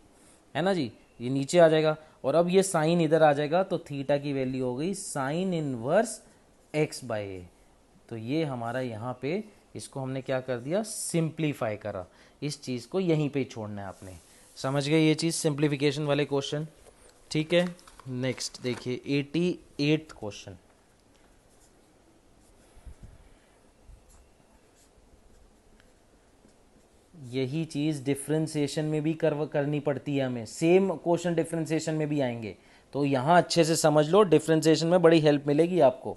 है ना जी, ये नीचे आ जाएगा, और अब ये साइन इधर आ जाएगा, तो थीटा की वैल्यू हो गई साइन इनवर्स x/a। तो ये हमारा यहाँ पे इसको हमने क्या कर दिया, सिंप्लीफाई करा, इस चीज़ को यहीं पे ही छोड़ना है आपने। समझ गए ये चीज़, सिंप्लीफिकेशन वाले क्वेश्चन, ठीक है। नेक्स्ट देखिए 88th क्वेश्चन। यही चीज़ डिफ्रेंसिएशन में भी करनी पड़ती है हमें, सेम क्वेश्चन डिफ्रेंसिएशन में भी आएंगे, तो यहाँ अच्छे से समझ लो, डिफ्रेंसिएशन में बड़ी हेल्प मिलेगी आपको।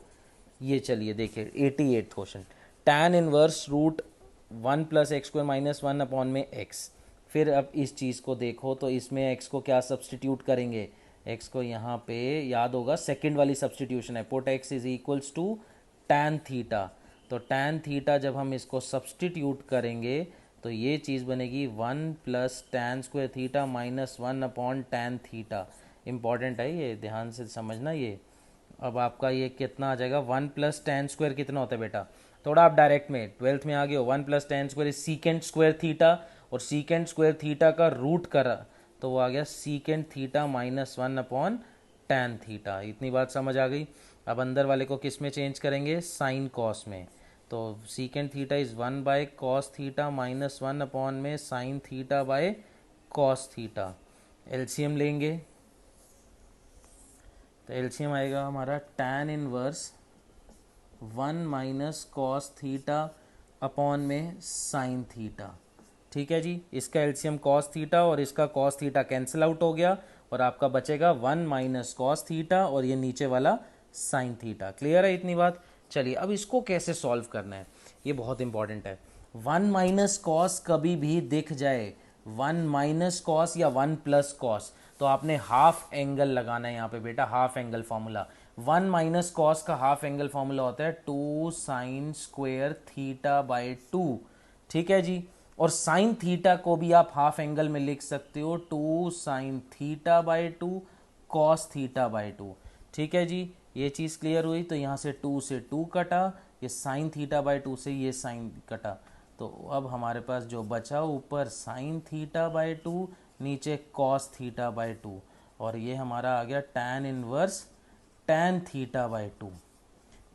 ये चलिए देखिए 88th question, tan inverse root 1 + x² - 1 upon में x। फिर अब इस चीज़ को देखो, तो इसमें x को क्या सब्सटीट्यूट करेंगे, x को यहाँ पे याद होगा सेकंड वाली सब्सटीट्यूशन है, पुट x = tan थीटा। तो tan थीटा जब हम इसको सब्सटीट्यूट करेंगे तो ये चीज़ बनेगी 1 + tan² theta - 1 upon tan theta. Important है ये, ध्यान से समझना ये। अब आपका ये कितना आ जाएगा, 1 + tan² कितना होता है बेटा, थोड़ा आप डायरेक्ट में 12th में आ गए हो, 1 + tan² secant² थीटा, और secant² थीटा का रूट करा तो वो आ गया secant theta - 1 upon tan theta. इतनी बात समझ आ गई। अब अंदर वाले को किस में चेंज करेंगे, साइन कॉस में, तो secant theta is 1/cos theta - 1 upon में sine theta by cos theta. LCM लेंगे तो एलसीएम आएगा हमारा tan inverse 1 - cos theta upon में साइन थीटा। ठीक है जी, इसका एलसीएम cos थीटा और इसका cos थीटा कैंसिल आउट हो गया, और आपका बचेगा 1 - cos थीटा और ये नीचे वाला साइन थीटा। क्लियर है इतनी बात। चलिए अब इसको कैसे सॉल्व करना है, ये बहुत इंपॉर्टेंट है। 1 - cos कभी भी दिख जाए, 1 - cos या 1 + cos, तो आपने हाफ एंगल लगाना है यहाँ पे बेटा, हाफ एंगल फॉर्मूला। 1 - cos का हाफ एंगल फॉर्मूला होता है 2 sin² थीटा/2। ठीक है जी, और साइन थीटा को भी आप हाफ एंगल में लिख सकते हो 2 sin थीटा/2 cos थीटा/2। ठीक है जी, ये चीज़ क्लियर हुई। तो यहाँ से 2 से 2 कटा, ये साइन थीटा/2 से ये साइन कटा, तो अब हमारे पास जो बचा ऊपर साइन थीटा/2, नीचे कॉस थीटा/2, और ये हमारा आ गया tan इनवर्स tan थीटा/2,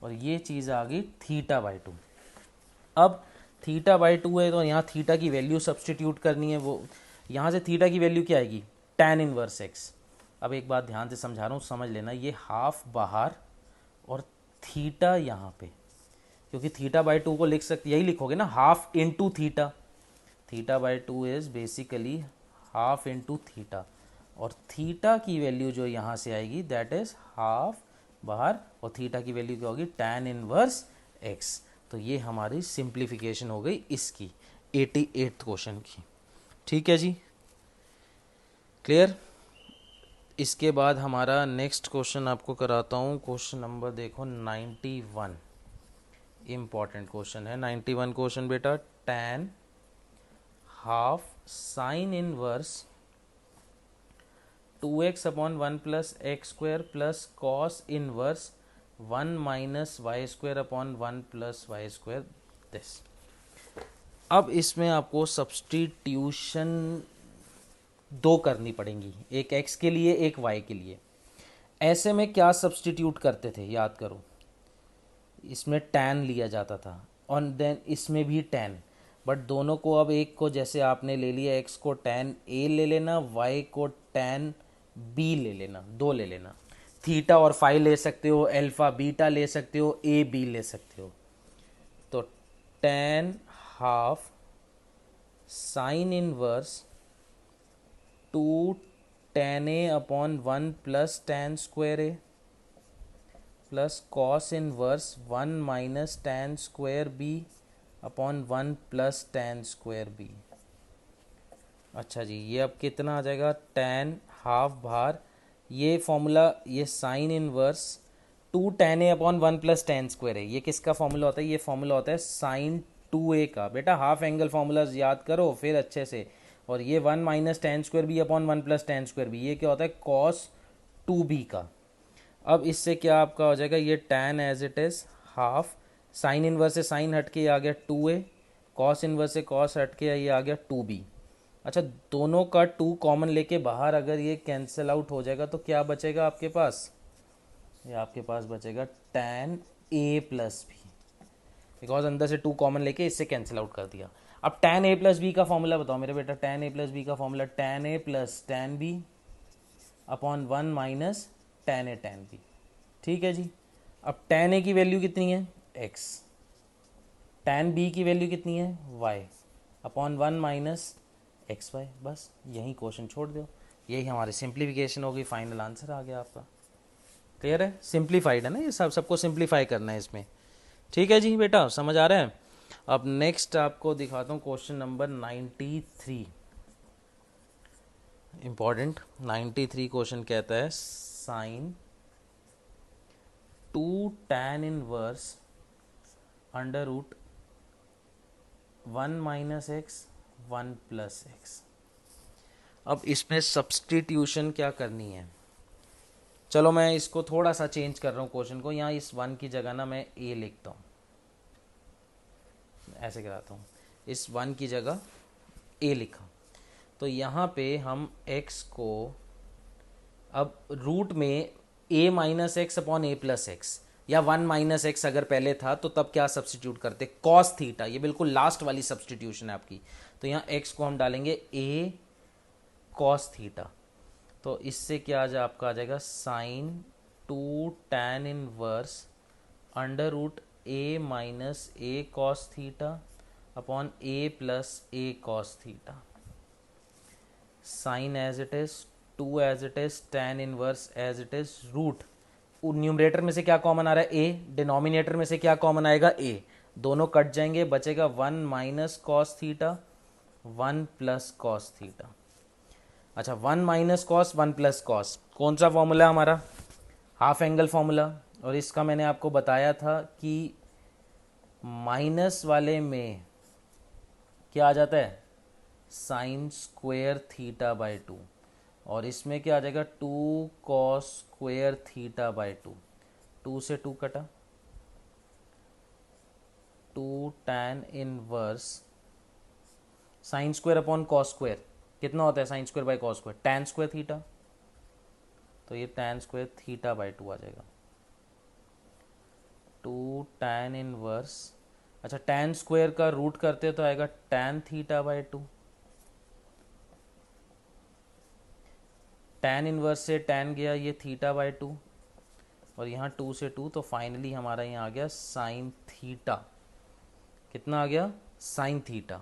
और ये चीज़ आ गई थीटा/2। अब थीटा/2 है तो यहाँ थीटा की वैल्यू सब्सटीट्यूट करनी है, वो यहाँ से थीटा की वैल्यू क्या आएगी, tan इनवर्स x। अब एक बात ध्यान से समझा रहा हूँ, समझ लेना, ये हाफ बाहर और थीटा यहाँ पे, क्योंकि थीटा/2 को लिख सकते, यही लिखोगे ना, half into theta. थीटा/2 is basically half into theta, और थीटा की वैल्यू जो यहाँ से आएगी दैट इज हाफ बाहर, और थीटा की वैल्यू क्या होगी, tan इनवर्स x। तो ये हमारी सिंप्लीफिकेशन हो गई इसकी 88th क्वेश्चन की। ठीक है जी, क्लियर। इसके बाद हमारा नेक्स्ट क्वेश्चन आपको कराता हूँ, क्वेश्चन नंबर देखो 91, इम्पॉर्टेंट क्वेश्चन है 91 क्वेश्चन बेटा। tan half sine inverse 2x upon 1 + x² plus cos inverse 1 - y² upon 1 + y²। This, अब इसमें आपको सब्सटीट्यूशन दो करनी पड़ेंगी, एक x के लिए एक y के लिए। ऐसे में क्या सब्सटीट्यूट करते थे, याद करो, इसमें tan लिया जाता था और देन इसमें भी tan, बट दोनों को अब एक को जैसे आपने ले लिया, x को tan a ले लेना, y को tan b ले लेना, दो ले लेना। थीटा और फाई ले सकते हो, अल्फा बीटा ले सकते हो, ए बी ले सकते हो। तो tan half sine inverse 2 tan a upon 1 + tan² a plus cos inverse 1 - tan² b upon 1 + tan² b। अच्छा जी, ये अब कितना आ जाएगा, tan हाफ बाहर, ये फॉर्मूला, ये sign inverse 2 tan a upon 1 + tan² a, ये किसका फॉर्मूला होता है, ये फॉर्मूला होता है साइन 2a का। बेटा हाफ एंगल फॉर्मूलाज याद करो फिर अच्छे से। और ये 1 - tan² b upon 1 + tan² b, ये क्या होता है, cos 2b का। अब इससे क्या आपका हो जाएगा, ये tan as it is half, sine inverse से साइन हट के ये आ गया 2a, कॉस इनवर्स से कॉस हट के ये आ गया 2b। अच्छा, दोनों का 2 कॉमन लेके बाहर अगर ये कैंसिल आउट हो जाएगा तो क्या बचेगा आपके पास, ये आपके पास बचेगा tan a plus b, because अंदर से 2 कॉमन लेके इससे कैंसिल आउट कर दिया। अब tan a प्लस बी का फॉर्मूला बताओ मेरे बेटा, tan a प्लस बी का formula tan a plus tan b upon 1 minus tan a tan b। ठीक है जी। अब tan a की वैल्यू कितनी है x, tan b की वैल्यू कितनी है y upon 1 minus x y. बस यही क्वेश्चन छोड़ दो, यही हमारी सिंप्लीफिकेशन होगी, फाइनल आंसर आ गया आपका। क्लियर है, सिंप्लीफाइड है ना ये सब, सबको सिंप्लीफाई करना है इसमें। ठीक है जी बेटा, समझ आ रहा है। अब नेक्स्ट आपको दिखाता हूँ क्वेश्चन नंबर 93, इंपॉर्टेंट 93 क्वेश्चन कहता है sine 2 tan inverse under root 1 minus x 1 plus x. अब इसमें सब्सटीट्यूशन क्या करनी है, चलो मैं इसको थोड़ा सा चेंज कर रहा हूँ क्वेश्चन को, यहाँ इस 1 की जगह ना मैं a लिखता हूँ, ऐसे कराता हूँ, इस 1 की जगह a लिखा, तो यहाँ पे हम x को अब रूट में a minus X upon a plus x, या 1 माइनस एक्स अगर पहले था तो तब क्या सब्सटीट्यूट करते, कॉस थीटा, ये बिल्कुल लास्ट वाली सब्सटीट्यूशन है आपकी। तो यहाँ x को हम डालेंगे a कॉस थीटा, तो इससे क्या आपका आ जाएगा sine 2 tan inverse under root a minus a cos theta upon a plus a cos theta, sine as it is 2 as it is tan inverse as it is root, numerator में से क्या common आ रहा है a, denominator में से क्या common आएगा a, दोनों कट जाएंगे, बचेगा 1 minus cos theta 1 plus cos theta. अच्छा, 1 माइनस कॉस 1 प्लस कॉस कौन सा फॉर्मूला है हमारा, हाफ एंगल फॉर्मूला, और इसका मैंने आपको बताया था कि माइनस वाले में क्या आ जाता है साइन स्क्वेयर थीटा बाई 2, और इसमें क्या आ जाएगा 2 कॉस स्क्वेयर थीटा बाई 2, 2 से 2 कटा, 2 tan inverse sine square upon cos square कितना होता है, sine square by cos square tan square theta, तो ये tan स्क्वेयर थीटा बाई 2 आ जाएगा, 2 tan इनवर्स, अच्छा tan स्क्वेयर का रूट करते तो आएगा tan theta by 2, tan inverse से tan गया ये थीटा बाई 2, और यहाँ 2 से 2, तो फाइनली हमारा यहाँ आ गया साइन थीटा, कितना आ गया साइन थीटा।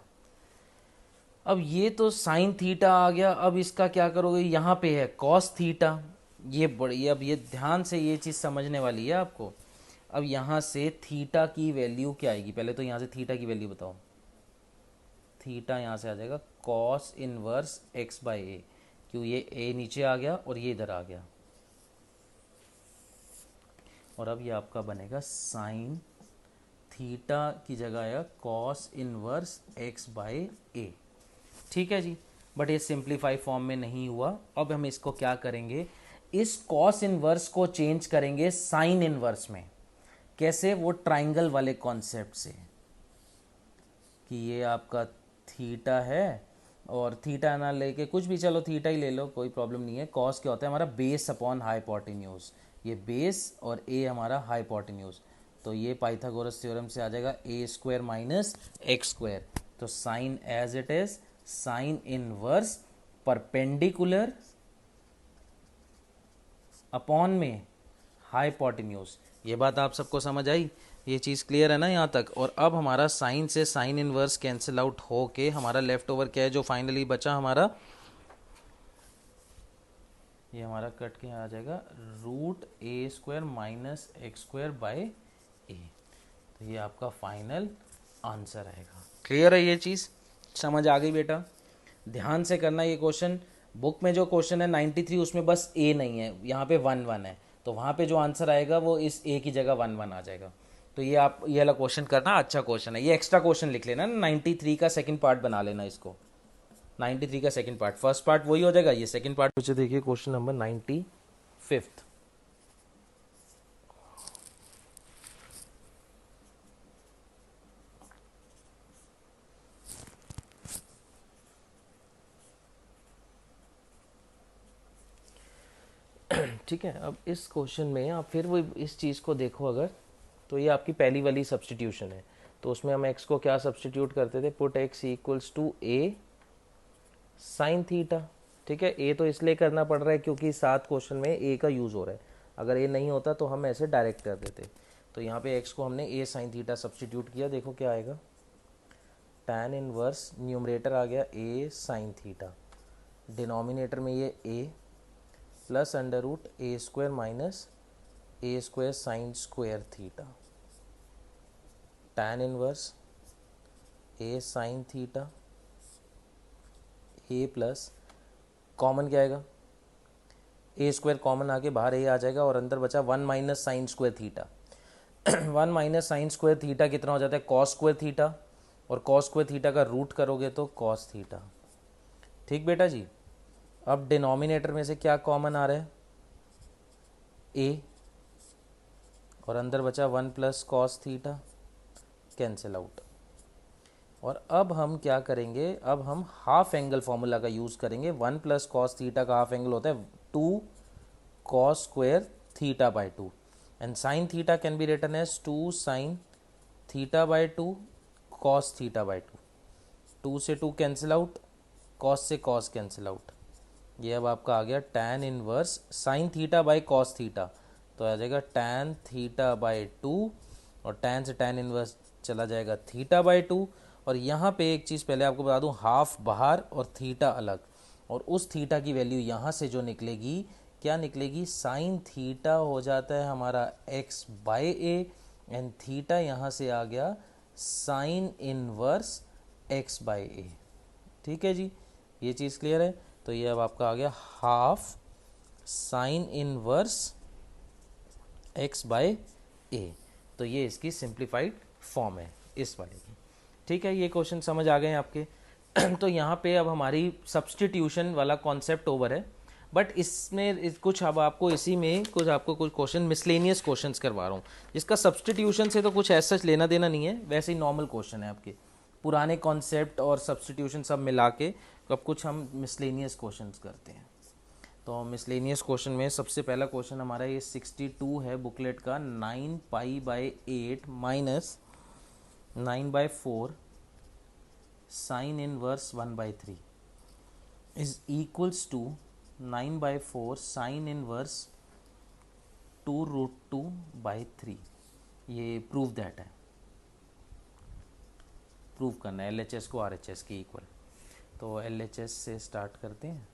अब ये तो साइन थीटा आ गया, अब इसका क्या करोगे, यहाँ पे है कॉस थीटा, ये बड़ी, अब ये ध्यान से ये चीज़ समझने वाली है आपको। अब यहाँ से थीटा की वैल्यू क्या आएगी, पहले तो यहाँ से थीटा की वैल्यू बताओ, थीटा यहाँ से आ जाएगा कॉस इनवर्स एक्स बाई ए, क्यों ये ए नीचे आ गया और ये इधर आ गया, और अब ये आपका बनेगा साइन थीटा की जगह आया कॉस इनवर्स एक्स बाई ए। ठीक है जी, बट ये सिंप्लीफाई फॉर्म में नहीं हुआ। अब हम इसको क्या करेंगे, इस कॉस इनवर्स को चेंज करेंगे साइन इनवर्स में, कैसे, वो ट्राइंगल वाले कॉन्सेप्ट से, कि ये आपका थीटा है और थीटा ना लेके कुछ भी, चलो थीटा ही ले लो, कोई प्रॉब्लम नहीं है। कॉस क्या होता है हमारा बेस अपॉन हाइपोटेन्यूज, ये बेस और ए हमारा हाइपोटेन्यूज, तो ये पाइथागोरस थ्योरम से आ जाएगा a square minus x square, तो sine as it is sine inverse perpendicular upon में हाइपोटेन्यूज। ये बात आप सबको समझ आई, ये चीज़ क्लियर है ना यहाँ तक। और अब हमारा साइन से साइन इनवर्स कैंसिल आउट हो के हमारा लेफ्ट ओवर क्या है जो फाइनली बचा हमारा, ये हमारा कट के आ जाएगा root A square minus x square by a, तो ये आपका फाइनल आंसर आएगा। क्लियर है ये चीज़, समझ आ गई बेटा, ध्यान से करना ये क्वेश्चन। बुक में जो क्वेश्चन है 93 उसमें बस ए नहीं है, यहाँ पे 1 1 है, तो वहाँ पे जो आंसर आएगा वो इस ए की जगह 1 1 आ जाएगा। तो ये आप ये वाला क्वेश्चन करना, अच्छा क्वेश्चन है ये, एक्स्ट्रा क्वेश्चन लिख लेना ना, 93 का सेकंड पार्ट बना लेना इसको, 93 का सेकंड पार्ट, फर्स्ट पार्ट वही हो जाएगा, ये सेकंड पार्ट। मुझे देखिए क्वेश्चन नंबर 95, ठीक है, अब इस क्वेश्चन में आप फिर वो इस चीज़ को देखो अगर, तो ये आपकी पहली वाली सब्सटीट्यूशन है। तो उसमें हम x को क्या सब्सटीट्यूट करते थे, put x equals to a sine theta. ठीक है, a तो इसलिए करना पड़ रहा है क्योंकि 7 क्वेश्चन में a का यूज़ हो रहा है। अगर a नहीं होता तो हम ऐसे डायरेक्ट कर देते। तो यहाँ पे x को हमने a साइन थीटा सब्सटीट्यूट किया, देखो क्या आएगा, tan इनवर्स न्यूमरेटर आ गया a साइन थीटा, डिनोमिनेटर में ये a plus under root A square minus a square sine square theta, tan inverse a sine theta a plus common क्या आएगा, ए square common आके बाहर ए आ जाएगा और अंदर बचा 1 minus sine square theta. 1 minus sine square theta कितना हो जाता है, कॉस स्क्वायर थीटा, और कॉस स्क्वायर थीटा का रूट करोगे तो कॉस थीटा। ठीक बेटा जी। अब डिनोमिनेटर में से क्या कॉमन आ रहा है, ए, और अंदर बचा 1 plus cos theta, cancel out. और अब हम क्या करेंगे, अब हम हाफ एंगल फॉर्मूला का यूज़ करेंगे। 1 प्लस कॉस थीटा का हाफ एंगल होता है 2 cos square theta by 2, and sine theta can be written as 2 sine theta by 2 cos theta by 2। 2 से 2 कैंसिल आउट, कॉस से कॉस कैंसिल आउट। ये अब आपका आ गया tan inverse sine theta by cos theta, तो आ जाएगा tan थीटा बाय 2, और tan से tan इनवर्स चला जाएगा थीटा बाय 2। और यहाँ पे एक चीज़ पहले आपको बता दूँ, हाफ बाहर और थीटा अलग, और उस थीटा की वैल्यू यहाँ से जो निकलेगी, क्या निकलेगी, साइन थीटा हो जाता है हमारा x by a, and theta यहाँ से आ गया sine inverse x by a. ठीक है जी, ये चीज़ क्लियर है। तो ये अब आपका आ गया half sine inverse x by a. तो ये इसकी सिंप्लीफाइड फॉर्म है इस वाले की। ठीक है, ये क्वेश्चन समझ आ गए आपके। तो यहाँ पे अब हमारी सब्सटीट्यूशन वाला कॉन्सेप्ट ओवर है, बट इसमें कुछ अब आपको इसी में कुछ आपको कुछ क्वेश्चन मिसलेनियस क्वेश्चंस करवा रहा हूँ, जिसका सब्सटीट्यूशन से तो कुछ ऐसा लेना देना नहीं है, वैसे ही नॉर्मल क्वेश्चन है आपके, पुराने कॉन्सेप्ट और सब्सटीट्यूशन सब मिला के। तो अब कुछ हम मिसलेनियस क्वेश्चंस करते हैं। तो मिसलेनियस क्वेश्चन में सबसे पहला क्वेश्चन हमारा ये 62 है बुकलेट का, 9 pi by 8 minus 9 by 4 sine inverse 1 by 3 is equals to 9 by 4 sine inverse 2 root 2 by 3। ये प्रूव दैट है, प्रूव करना है LHS को RHS के इक्वल। तो LHS से स्टार्ट करते हैं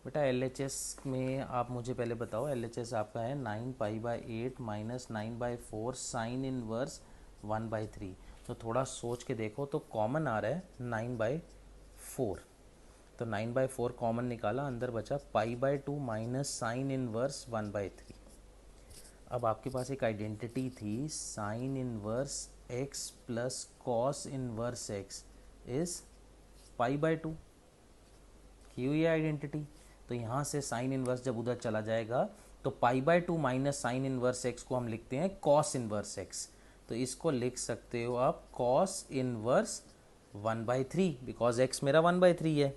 बेटा। LHS में आप मुझे पहले बताओ, LHS आपका है 9 pi by 8 minus 9 by 4 sine inverse 1 by 3। तो थोड़ा सोच के देखो, तो कॉमन आ रहा है 9 बाय 4, तो 9 बाय 4 कॉमन निकाला, अंदर बचा pi bye 2 minus sign inverse 1 by 3। अब आपके पास एक आइडेंटिटी थी, sign inverse x plus cos inverse x is pi by 2 की हुई है आइडेंटिटी। तो यहाँ से साइन इनवर्स जब उधर चला जाएगा तो pi by 2 minus sign inverse x को हम लिखते हैं कॉस इनवर्स x। तो इसको लिख सकते हो आप cos inverse 1 by 3, because x मेरा 1 बाई 3 है।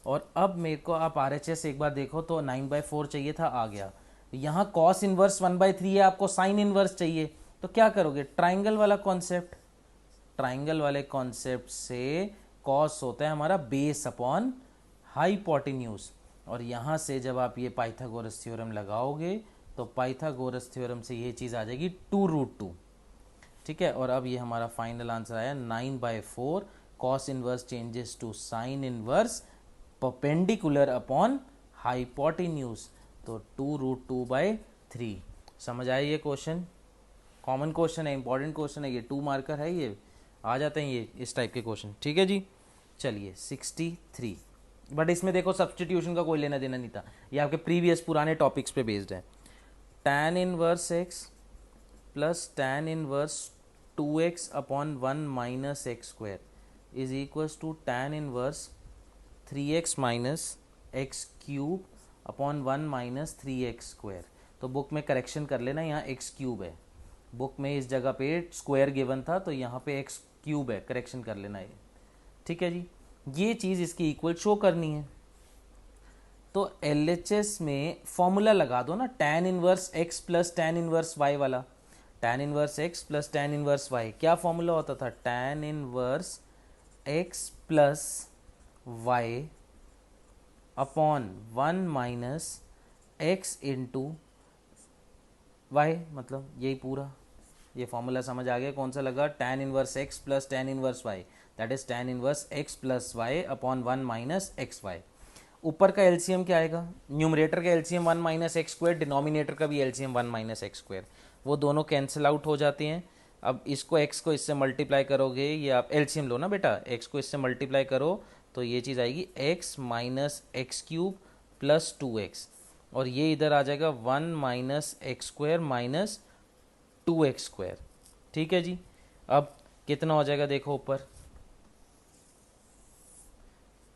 और अब मेरे को आप RHS एक बार देखो, तो 9 बाई 4 चाहिए था, आ गया। यहाँ कॉस इनवर्स 1 बाई 3 है, आपको साइन इनवर्स चाहिए, तो क्या करोगे, ट्राइंगल वाला कॉन्सेप्ट। ट्राइंगल वाले कॉन्सेप्ट से कॉस होता है हमारा बेस अपॉन हाइपोटेन्यूज, और यहाँ से जब आप ये पाइथागोरस थ्योरम लगाओगे तो पाइथागोरस थ्योरम से ये चीज़ आ जाएगी 2 रूट 2। ठीक है, और अब ये हमारा फाइनल आंसर आया 9 by 4 cos inverse changes to sine inverse perpendicular upon hypotenuse, तो 2 रूट 2 बाई 3। समझ आया ये क्वेश्चन, कॉमन क्वेश्चन है, इंपॉर्टेंट क्वेश्चन है, ये 2 मार्कर है, ये आ जाते हैं ये इस टाइप के क्वेश्चन। ठीक है जी, चलिए 63। बट इसमें देखो सब्सटीट्यूशन का कोई लेना देना नहीं था, ये आपके प्रीवियस पुराने टॉपिक्स पे बेस्ड है। tan inverse x plus tan inverse 2x upon 1 minus x square is equals to tan inverse 3x minus x cube upon 1 minus 3x square. तो बुक में करेक्शन कर लेना, यहाँ x क्यूब है, book में इस जगह पे स्क्वायर गिवन था, तो यहाँ पे x क्यूब है, करेक्शन कर लेना है। ठीक है जी, ये चीज़ इसकी इक्वल शो करनी है। तो LHS में फॉर्मूला लगा दो ना, tan inverse x plus tan inverse y वाला। tan inverse x plus tan inverse y क्या फॉर्मूला होता था? tan inverse x plus y upon 1 minus x into y, मतलब यही पूरा ये फॉर्मूला समझ आ गया कौन सा लगा? tan inverse x plus tan inverse y, that is tan inverse x plus y upon 1 minus x y. ऊपर का एलसीएम क्या आएगा? न्यूमरेटर का LCM 1 minus x square, denominator का भी एलसीएम 1 माइनस एक्स स्क्वायर, वो दोनों कैंसिल आउट हो जाते हैं। अब इसको x को इससे मल्टीप्लाई करोगे, ये आप एलसीएम लो ना बेटा, x को इससे मल्टीप्लाई करो तो ये चीज़ आएगी x minus x cube plus 2x, और ये इधर आ जाएगा 1 minus x square minus 2x square. ठीक है जी। अब कितना हो जाएगा देखो ऊपर,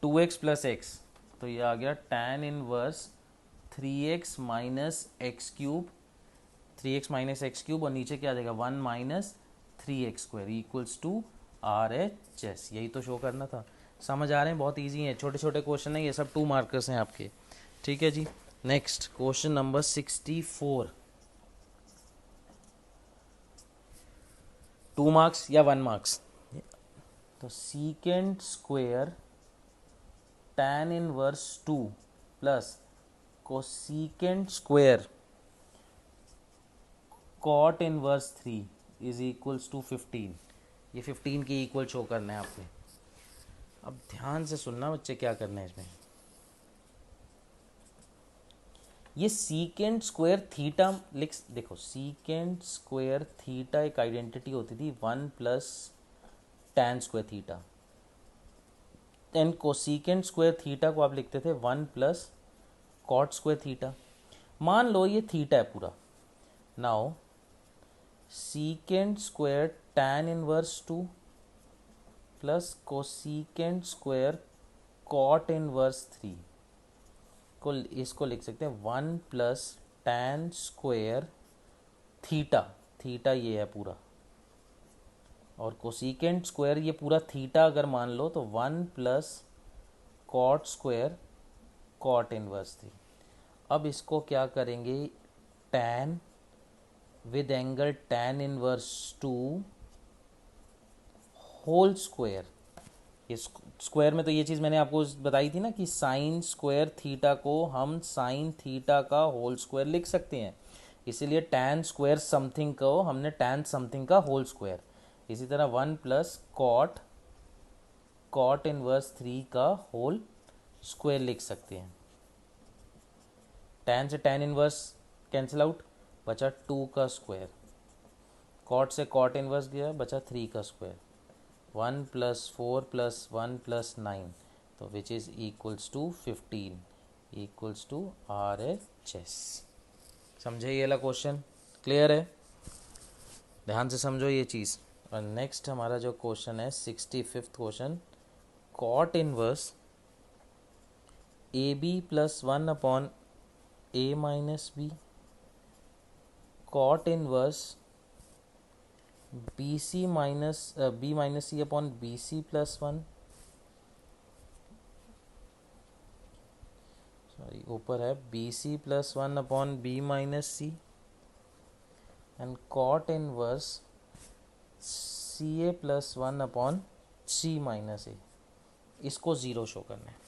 2x प्लस एक्स, तो ये आ गया tan inverse 3x minus x cube, 3x minus x cube, और नीचे क्या आ जाएगा 1 minus 3x square equals to RHS। यही तो शो करना था। समझ आ रहे हैं? बहुत इजी है, छोटे छोटे क्वेश्चन है ये सब, 2 मार्कर्स हैं आपके। ठीक है जी। नेक्स्ट क्वेश्चन नंबर 64, 2 मार्क्स या 1 मार्क्स। तो secant square tan inverse 2 plus cosecant square cot inverse 3 is equals to 15। ये 15 के इक्वल शो करना है आपने। अब ध्यान से सुनना बच्चे, क्या करना है इसमें। ये सीकेंट स्क्वायर थीटा देखो, सीकेंट स्क्वायर थीटा एक आइडेंटिटी होती थी 1 plus tan square theta, and cosecant square theta को आप लिखते थे 1 प्लस कॉट स्क्वायर थीटा। मान लो ये थीटा है पूरा। Now secant square tan inverse 2 plus cosecant square cot inverse 3 को, इसको लिख सकते हैं 1 plus tan square theta, theta ये है पूरा, और कोसीकेंट स्क्वायर ये पूरा थीटा अगर मान लो तो 1 plus cot square cot inverse 3। अब इसको क्या करेंगे, tan with angle tan inverse 2 whole square. ये स्क्वायर में तो ये चीज़ मैंने आपको बताई थी ना कि साइन स्क्वायर थीटा को हम साइन थीटा का होल स्क्वायर लिख सकते हैं, इसीलिए tan स्क्वायर समथिंग को हमने tan समथिंग का होल स्क्वायर। इसी तरह 1 प्लस कॉट कॉट इनवर्स 3 का होल स्क्वायर लिख सकते हैं। tan से tan इनवर्स कैंसिल आउट, बचा 2 का स्क्वायर, कॉट से कॉट इनवर्स गया, बचा 3 का स्क्वायर, 1 प्लस 4 प्लस 1 प्लस 9, तो which is equals to 15 equals to RHS। समझे ये वाला क्वेश्चन? क्लियर है? ध्यान से समझो ये चीज़। और नेक्स्ट हमारा जो क्वेश्चन है 65th question, cot inverse AB plus 1 upon A minus b, cot inverse BC minus B minus c upon BC plus 1, sorry ऊपर है BC plus 1 upon B minus c, and cot inverse CA plus 1 upon C minus a. इसको zero show करना है।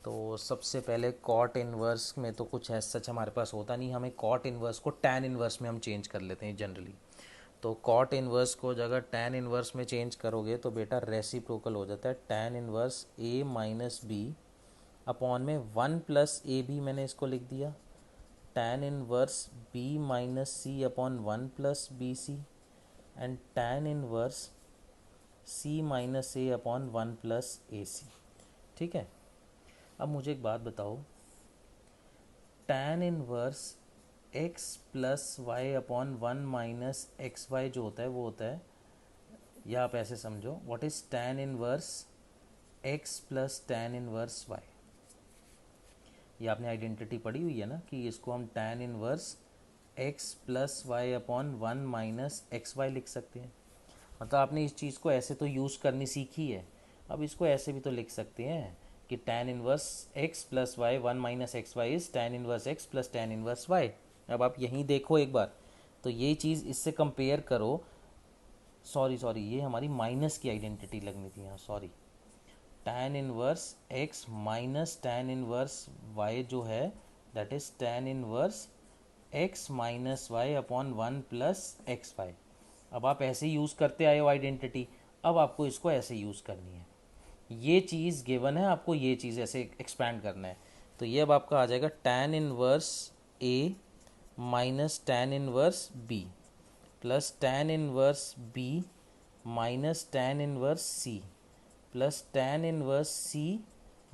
तो सबसे पहले cot inverse में तो कुछ ऐसा सच हमारे पास होता नहीं, हमें कॉट इनवर्स को tan इनवर्स में हम चेंज कर लेते हैं जनरली। तो कॉट इनवर्स को अगर tan इनवर्स में चेंज करोगे तो बेटा रेसिप्रोकल हो जाता है tan inverse A minus b upon में 1 प्लस ए बी, मैंने इसको लिख दिया tan inverse B minus c upon 1 plus b c, and tan inverse C minus a upon 1 plus a c. ठीक है। अब मुझे एक बात बताओ, tan inverse x plus y upon 1 minus x y जो होता है वो होता है, या आप ऐसे समझो, what is tan inverse x plus tan inverse y। ये आपने आइडेंटिटी पढ़ी हुई है ना कि इसको हम tan inverse x plus y upon 1 minus x y लिख सकते हैं। मतलब आपने इस चीज़ को ऐसे तो यूज़ करनी सीखी है, अब इसको ऐसे भी तो लिख सकते हैं कि tan inverse x plus y 1 minus x y is tan inverse x plus tan inverse y। अब आप यहीं देखो एक बार, तो ये चीज़ इससे कंपेयर करो। सॉरी ये हमारी माइनस की आइडेंटिटी लगनी थी यहाँ, sorry. tan inverse x minus tan inverse y जो है that is tan inverse x minus y upon 1 plus x y. अब आप ऐसे यूज़ करते आए हो आइडेंटिटी, अब आपको इसको ऐसे यूज़ करनी है। ये चीज़ गिवन है, आपको ये चीज़ ऐसे एक्सपैंड करना है। तो ये अब आपका आ जाएगा tan inverse a minus tan inverse b plus tan inverse b minus tan inverse c plus tan inverse c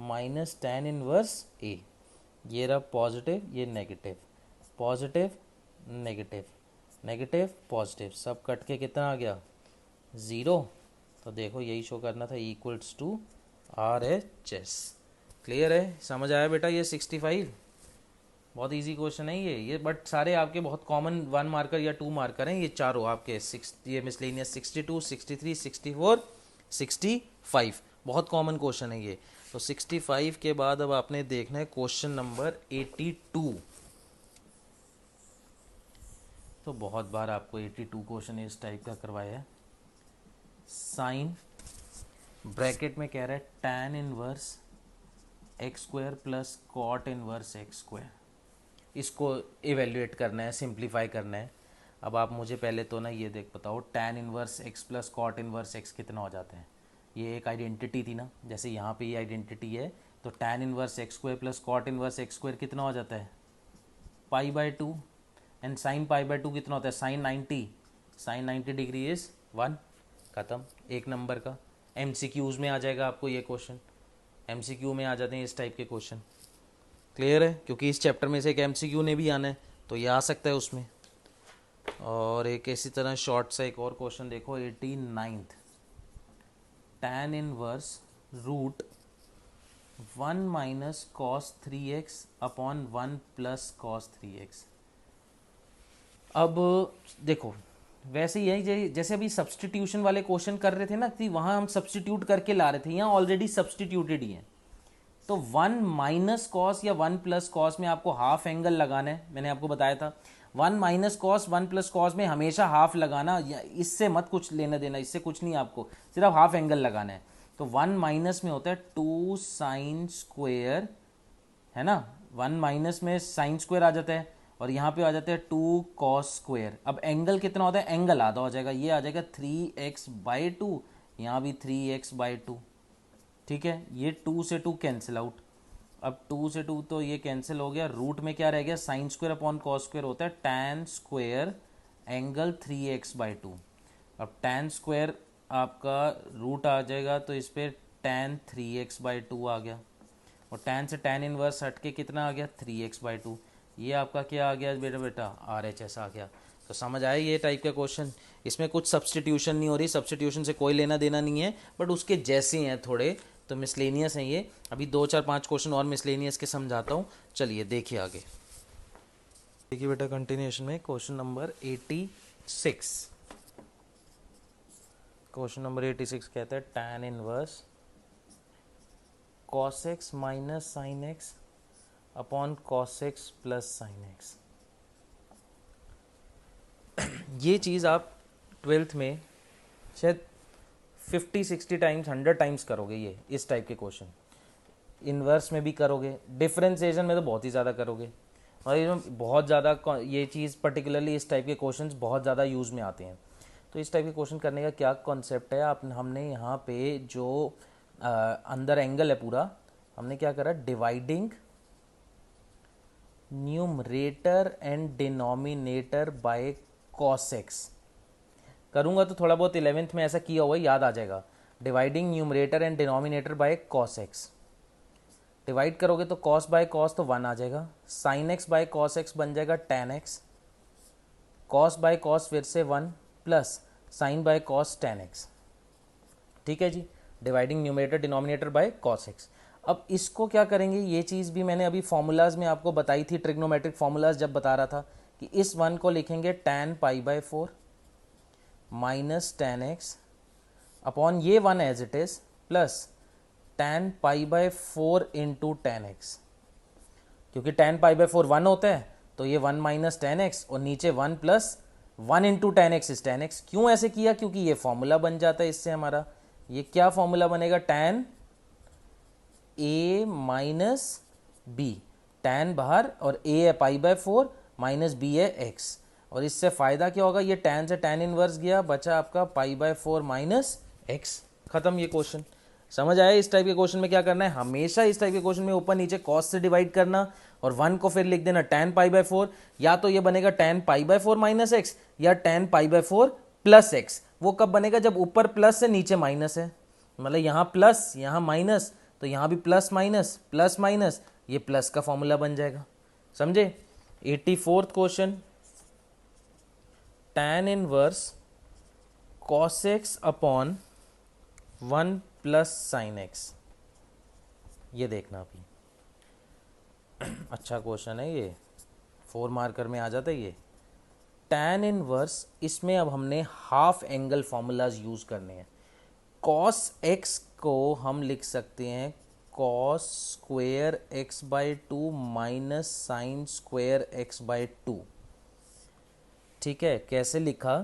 minus tan inverse a। ये रहा पॉजिटिव, ये negative, positive negative, negative positive, सब कट के कितना आ गया 0। तो देखो यही शो करना था, इक्वल्स टू RHS। क्लियर है, समझ आया बेटा? ये 65 बहुत इजी क्वेश्चन है ये बट सारे आपके बहुत कॉमन 1 मार्कर या 2 मार्कर हैं ये चारों आपके। ये मिसलेनियस 62, 63, 64, 65 बहुत कॉमन क्वेश्चन है ये। तो 65 के बाद अब आपने देखना है क्वेश्चन नंबर 82। तो बहुत बार आपको 82 क्वेश्चन इस टाइप का करवाया है। साइन ब्रैकेट में कह रहा है tan inverse x square plus cot inverse x square, इसको इवेल्युएट करना है, सिंप्लीफाई करना है। अब आप मुझे पहले तो ना ये देख बताओ, tan inverse x plus cot inverse x कितना हो जाता है? ये एक आइडेंटिटी थी ना, जैसे यहाँ पे ये आइडेंटिटी है, तो tan inverse x square plus cot inverse x square कितना हो जाता है? π/2। एंड साइन π/2 कितना होता है? Sine 90 degree is 1। ख़त्म, एक नंबर का। MCQs में आ जाएगा आपको ये क्वेश्चन, MCQ में आ जाते हैं इस टाइप के क्वेश्चन। क्लियर है, क्योंकि इस चैप्टर में से एक MCQ ने भी आना है तो ये आ सकता है उसमें। और एक इसी तरह शॉर्ट सा एक और क्वेश्चन देखो 89th, tan inverse root 1 minus cos 3x upon 1 plus cos 3x। अब देखो वैसे यही जैसे अभी सब्सटीट्यूशन वाले क्वेश्चन कर रहे थे ना कि वहाँ हम सब्सटीट्यूट करके ला रहे थे, यहाँ ऑलरेडी सब्सटीट्यूटेड ही है। तो 1 माइनस कॉस या 1 प्लस कॉस में आपको हाफ एंगल लगाना है, मैंने आपको बताया था। 1 माइनस कॉस 1 प्लस कॉस में हमेशा हाफ लगाना, इससे मत कुछ लेना देना, इससे कुछ नहीं, आपको सिर्फ हाफ एंगल लगाना है। तो 1 माइनस में होता है 2 साइन स्क्वेयर, है ना, 1 माइनस में साइन स्क्वेयर आ जाता है और यहाँ पे आ जाता है 2 कॉस स्क्वेयर। अब एंगल कितना होता है? एंगल आधा हो जाएगा, ये आ जाएगा 3x/2, यहाँ भी 3x/2। ठीक है, ये 2 से 2 कैंसिल आउट। अब 2 से 2 तो ये कैंसिल हो गया, रूट में क्या रह गया? Sine square upon cos square होता है tan स्क्वेयर एंगल 3x/2। अब tan स्क्वेयर आपका रूट आ जाएगा तो इस पर tan 3x/2 आ गया, और tan से tan इनवर्स हट के कितना आ गया? 3x/2। ये आपका क्या आ गया बेटा? RHS आ गया। तो समझ आया ये टाइप का क्वेश्चन? इसमें कुछ सब्सटीट्यूशन नहीं हो रही, सब्सटीट्यूशन से कोई लेना देना नहीं है, बट उसके जैसे हैं थोड़े, तो मिसलेनियस हैं ये। अभी 2 4 5 क्वेश्चन और मिसलेनियस के समझाता हूँ, चलिए देखिए आगे। देखिए बेटा कंटिन्यूएशन में क्वेश्चन नंबर 86। क्वेश्चन नंबर 86 कहता है tan inverse cos x minus sine x upon cos x plus sine x। ये चीज़ आप 12th में शायद 50-60 टाइम्स 100 टाइम्स करोगे, ये इस टाइप के क्वेश्चन। इन्वर्स में भी करोगे, डिफरेंशिएशन में तो बहुत ही ज़्यादा करोगे, और ये बहुत ज़्यादा ये चीज़ पर्टिकुलरली इस टाइप के क्वेश्चंस बहुत ज़्यादा यूज़ में आते हैं। तो इस टाइप के क्वेश्चन करने का क्या कॉन्सेप्ट है, हमने यहाँ पे जो अंदर एंगल है पूरा, हमने क्या करा? Dividing numerator and denominator by cos x. करूँगा तो थोड़ा बहुत 11th में ऐसा किया हुआ याद आ जाएगा। Dividing numerator and denominator by cos x, divide करोगे तो कॉस बाय कॉस तो 1 आ जाएगा, sine x by cos x बन जाएगा tan x, cos by cos फिर से 1 plus sine by cos tan x. ठीक है जी, dividing numerator denominator by cos x. अब इसको क्या करेंगे, ये चीज़ भी मैंने अभी फॉर्मूलाज में आपको बताई थी, ट्रिग्नोमेट्रिक फॉर्मूलाज जब बता रहा था कि इस 1 को लिखेंगे tan π/4 minus tan x upon ये 1 as it is plus tan pi by 4 into tan x, क्योंकि tan पाई बाय 4 1 होता है, तो ये 1 माइनस टेन एक्स और नीचे 1 plus 1 into tan x is ten x. क्यों ऐसे किया? क्योंकि ये फॉर्मूला बन जाता है इससे हमारा। ये क्या फॉर्मूला बनेगा? tan a minus b, tan बाहर और a है पाई बाय 4 माइनस बी है x, और इससे फायदा क्या होगा? ये tan से tan इनवर्स गया, बचा आपका पाई बाय 4 माइनस एक्स। खत्म ये क्वेश्चन। समझ आया? इस टाइप के क्वेश्चन में क्या करना है? हमेशा इस टाइप के क्वेश्चन में ऊपर नीचे cos से डिवाइड करना और 1 को फिर लिख देना tan पाई बाय 4, या तो ये बनेगा tan pi by 4 minus x या tan pi by 4 plus x. वो कब बनेगा? जब ऊपर प्लस है नीचे माइनस है, मतलब यहाँ प्लस यहाँ माइनस, तो यहाँ भी प्लस माइनस, ये प्लस का फॉर्मूला बन जाएगा। समझे? 84th question, tan inverse cos x upon 1 plus sine x. ये देखना अभी, अच्छा क्वेश्चन है ये, 4 मार्कर में आ जाता है ये। tan इनवर्स, इसमें अब हमने हाफ एंगल फॉर्मूलाज यूज करने हैं। cos x को हम लिख सकते हैं cos square x by 2 minus sine square x by 2। ठीक है, कैसे लिखा?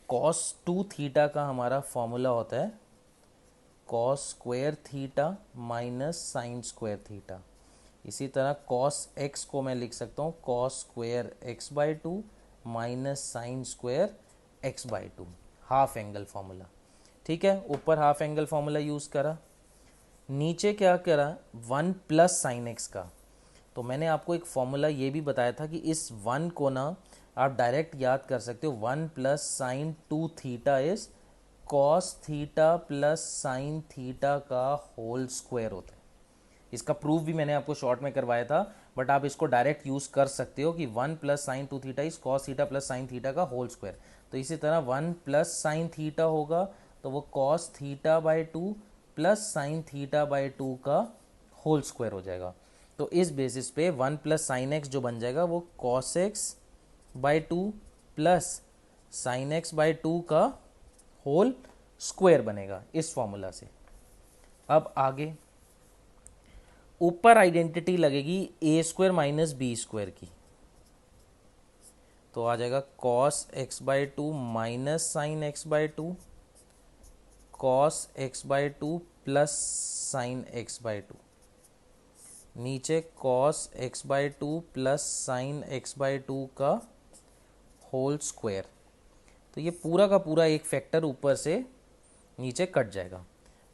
cos 2 थीटा का हमारा फॉर्मूला होता है cos square theta minus sine square theta. इसी तरह cos x को मैं लिख सकता हूँ cos square x by 2 minus sine square x by 2, half angle formula. ठीक है, ऊपर हाफ एंगल फॉर्मूला यूज़ करा, नीचे क्या करा? 1 प्लस साइन एक्स का। तो मैंने आपको एक फॉर्मूला ये भी बताया था कि इस 1 को ना आप डायरेक्ट याद कर सकते हो, 1 plus sine 2 theta is cos theta plus sine theta का होल स्क्वायर होता है। इसका प्रूफ भी मैंने आपको शॉर्ट में करवाया था, बट आप इसको डायरेक्ट यूज़ कर सकते हो कि 1 plus sine 2 theta is cos theta plus sine theta का होल स्क्वायर। तो इसी तरह 1 प्लस साइन थीटा होगा तो वो cos theta by 2 plus sine theta by 2 का होल स्क्वायर हो जाएगा। तो इस बेसिस पे 1 प्लस साइन एक्स जो बन जाएगा वो cos x by 2 plus sine x by 2 का होल स्क्वायर बनेगा इस फॉर्मूला से। अब आगे ऊपर आइडेंटिटी लगेगी ए स्क्वायर माइनस बी स्क्वायर की, तो आ जाएगा cos x by 2 minus sine x by 2 cos x by 2 plus sine x by 2, नीचे cos x by 2 plus sine x by 2 का होल स्क्वायर। तो ये पूरा का पूरा एक फैक्टर ऊपर से नीचे कट जाएगा।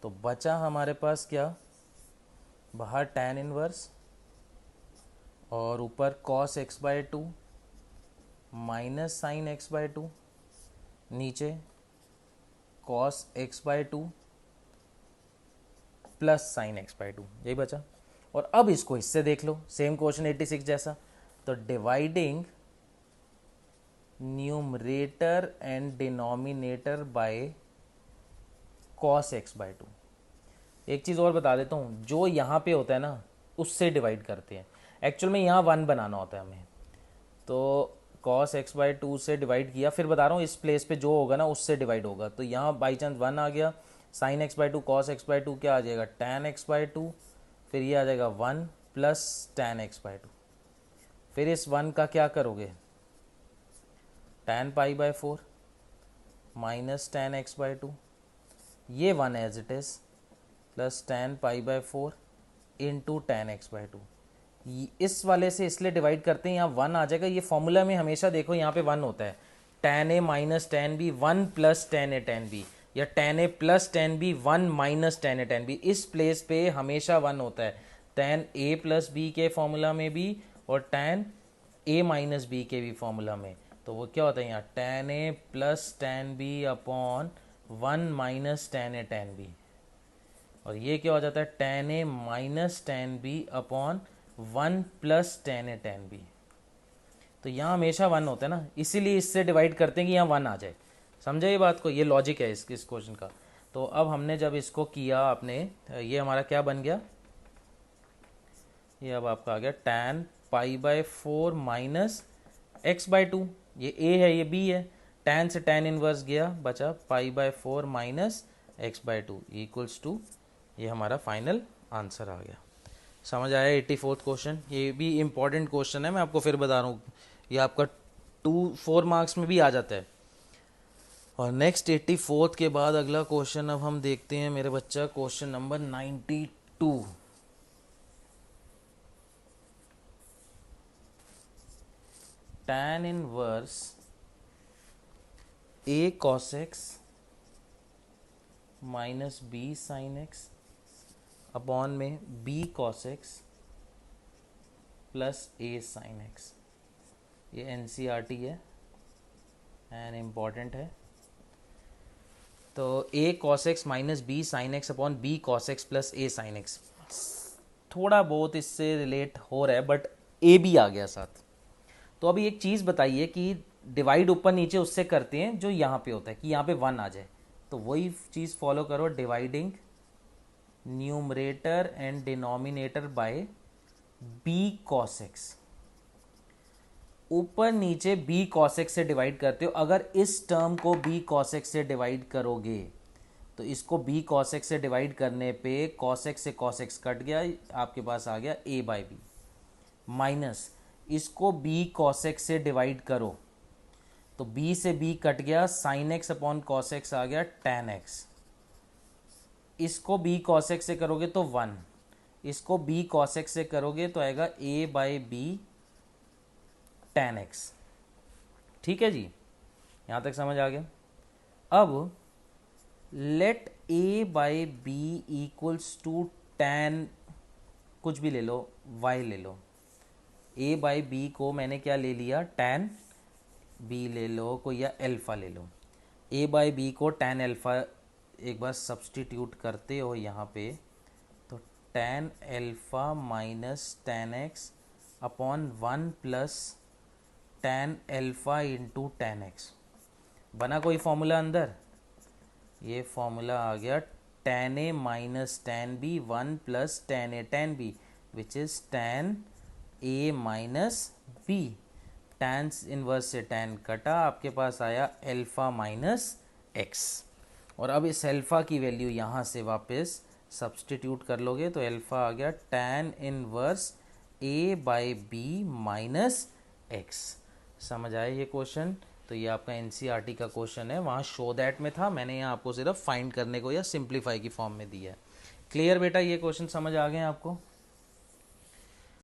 तो बचा हमारे पास क्या? बाहर tan इनवर्स और ऊपर cos x by 2 minus sine x by 2, नीचे cos x by 2 plus sine x by 2, यही बचा। और अब इसको इससे देख लो, सेम क्वेश्चन 86 जैसा। तो dividing numerator and denominator bye cos x by 2। एक चीज़ और बता देता हूँ, जो यहाँ पे होता है ना उससे डिवाइड करते हैं। एक्चुअल में यहाँ 1 बनाना होता है हमें, तो cos x बाई 2 से डिवाइड किया, फिर बता रहा हूँ इस प्लेस पे जो होगा ना उससे डिवाइड होगा। तो यहाँ बाई चांस 1 आ गया, sine x by 2 cos x by 2 क्या आ जाएगा? tan एक्स बाई 2, फिर ये आ जाएगा 1 प्लस tan एक्स बाई 2। फिर इस 1 का क्या करोगे? tan pi by 4 minus tan x by 2, ये 1 as it is plus tan pi by 4 into tan x by 2। इस वाले से इसलिए डिवाइड करते हैं, यहाँ 1 आ जाएगा। ये फॉर्मूला में हमेशा देखो यहाँ पे 1 होता है, tan a minus tan b 1 plus tan a tan b, या tan a plus tan b 1 minus tan a tan b। इस प्लेस पे हमेशा 1 होता है, tan a प्लस b के फॉर्मूला में भी और tan a माइनस b के भी फॉर्मूला में। तो वो क्या होता है यहाँ? tan a plus tan b upon 1 minus tan a tan b, और ये क्या हो जाता है? tan a minus tan b upon 1 plus tan a tan b। तो यहाँ हमेशा 1 होता है ना, इसीलिए इससे डिवाइड करते हैं कि यहाँ 1 आ जाए। समझा ये बात को? ये लॉजिक है इस क्वेश्चन का। तो अब हमने जब इसको किया आपने, ये हमारा क्या बन गया? ये अब आपका आ गया tan pi by 4 minus x by 2। ये a है ये b है, tan से tan इनवर्स गया, बचा pi by 4 minus x by 2 equals to ये हमारा फाइनल आंसर आ गया। समझ आया 84th क्वेश्चन? ये भी इम्पॉर्टेंट क्वेश्चन है, मैं आपको फिर बता रहा हूँ, ये आपका 4 मार्क्स में भी आ जाता है। और नेक्स्ट 84th के बाद अगला क्वेश्चन अब हम देखते हैं मेरे बच्चा, question number 92। tan inverse a cos x minus b sine x upon में b cos x plus a sine x। ये NCERT है एंड इम्पॉर्टेंट है। तो a cos x minus b sine x upon b cos x plus a sine x थोड़ा बहुत इससे relate हो रहा है, बट a भी आ गया साथ। तो अभी एक चीज़ बताइए कि डिवाइड ऊपर नीचे उससे करते हैं जो यहाँ पे होता है कि यहाँ पे 1 आ जाए, तो वही चीज़ फॉलो करो, dividing numerator and denominator bye b cos x। ऊपर नीचे b cos x से डिवाइड करते हो, अगर इस टर्म को b cos x से डिवाइड करोगे तो इसको b cos x से डिवाइड करने पे cos x से cos x कट गया, आपके पास आ गया a बाई बी, माइनस इसको b cos x से डिवाइड करो तो b से b कट गया, sin x upon cos x आ गया tan x। इसको b cos x से करोगे तो 1, इसको b cos x से करोगे तो आएगा a by b tan x। ठीक है जी, यहाँ तक समझ आ गया। अब let a by b equals to tan, कुछ भी ले लो, y ले लो, a बाई बी को मैंने क्या ले लिया, tan b ले लो कोई, या अल्फ़ा ले लो। a बाई बी को tan अल्फ़ा एक बार सब्सटीट्यूट करते हो यहाँ पे, तो tan alpha minus tan x upon 1 plus tan alpha into tan x। बना कोई फॉर्मूला अंदर? ये फॉर्मूला आ गया tan a minus tan b 1 plus tan a tan b which is tan a minus b। tan inverse से tan कटा, आपके पास आया alpha minus x। और अब इस अल्फ़ा की वैल्यू यहाँ से वापस सब्सटीट्यूट कर लोगे तो अल्फ़ा आ गया tan inverse a by b minus x। समझ आया ये क्वेश्चन? तो ये आपका NCERT का क्वेश्चन है, वहाँ शो दैट में था, मैंने यहाँ आपको सिर्फ फाइंड करने को या सिंप्लीफाई की फॉर्म में दिया है। क्लियर बेटा, ये क्वेश्चन समझ आ गए आपको?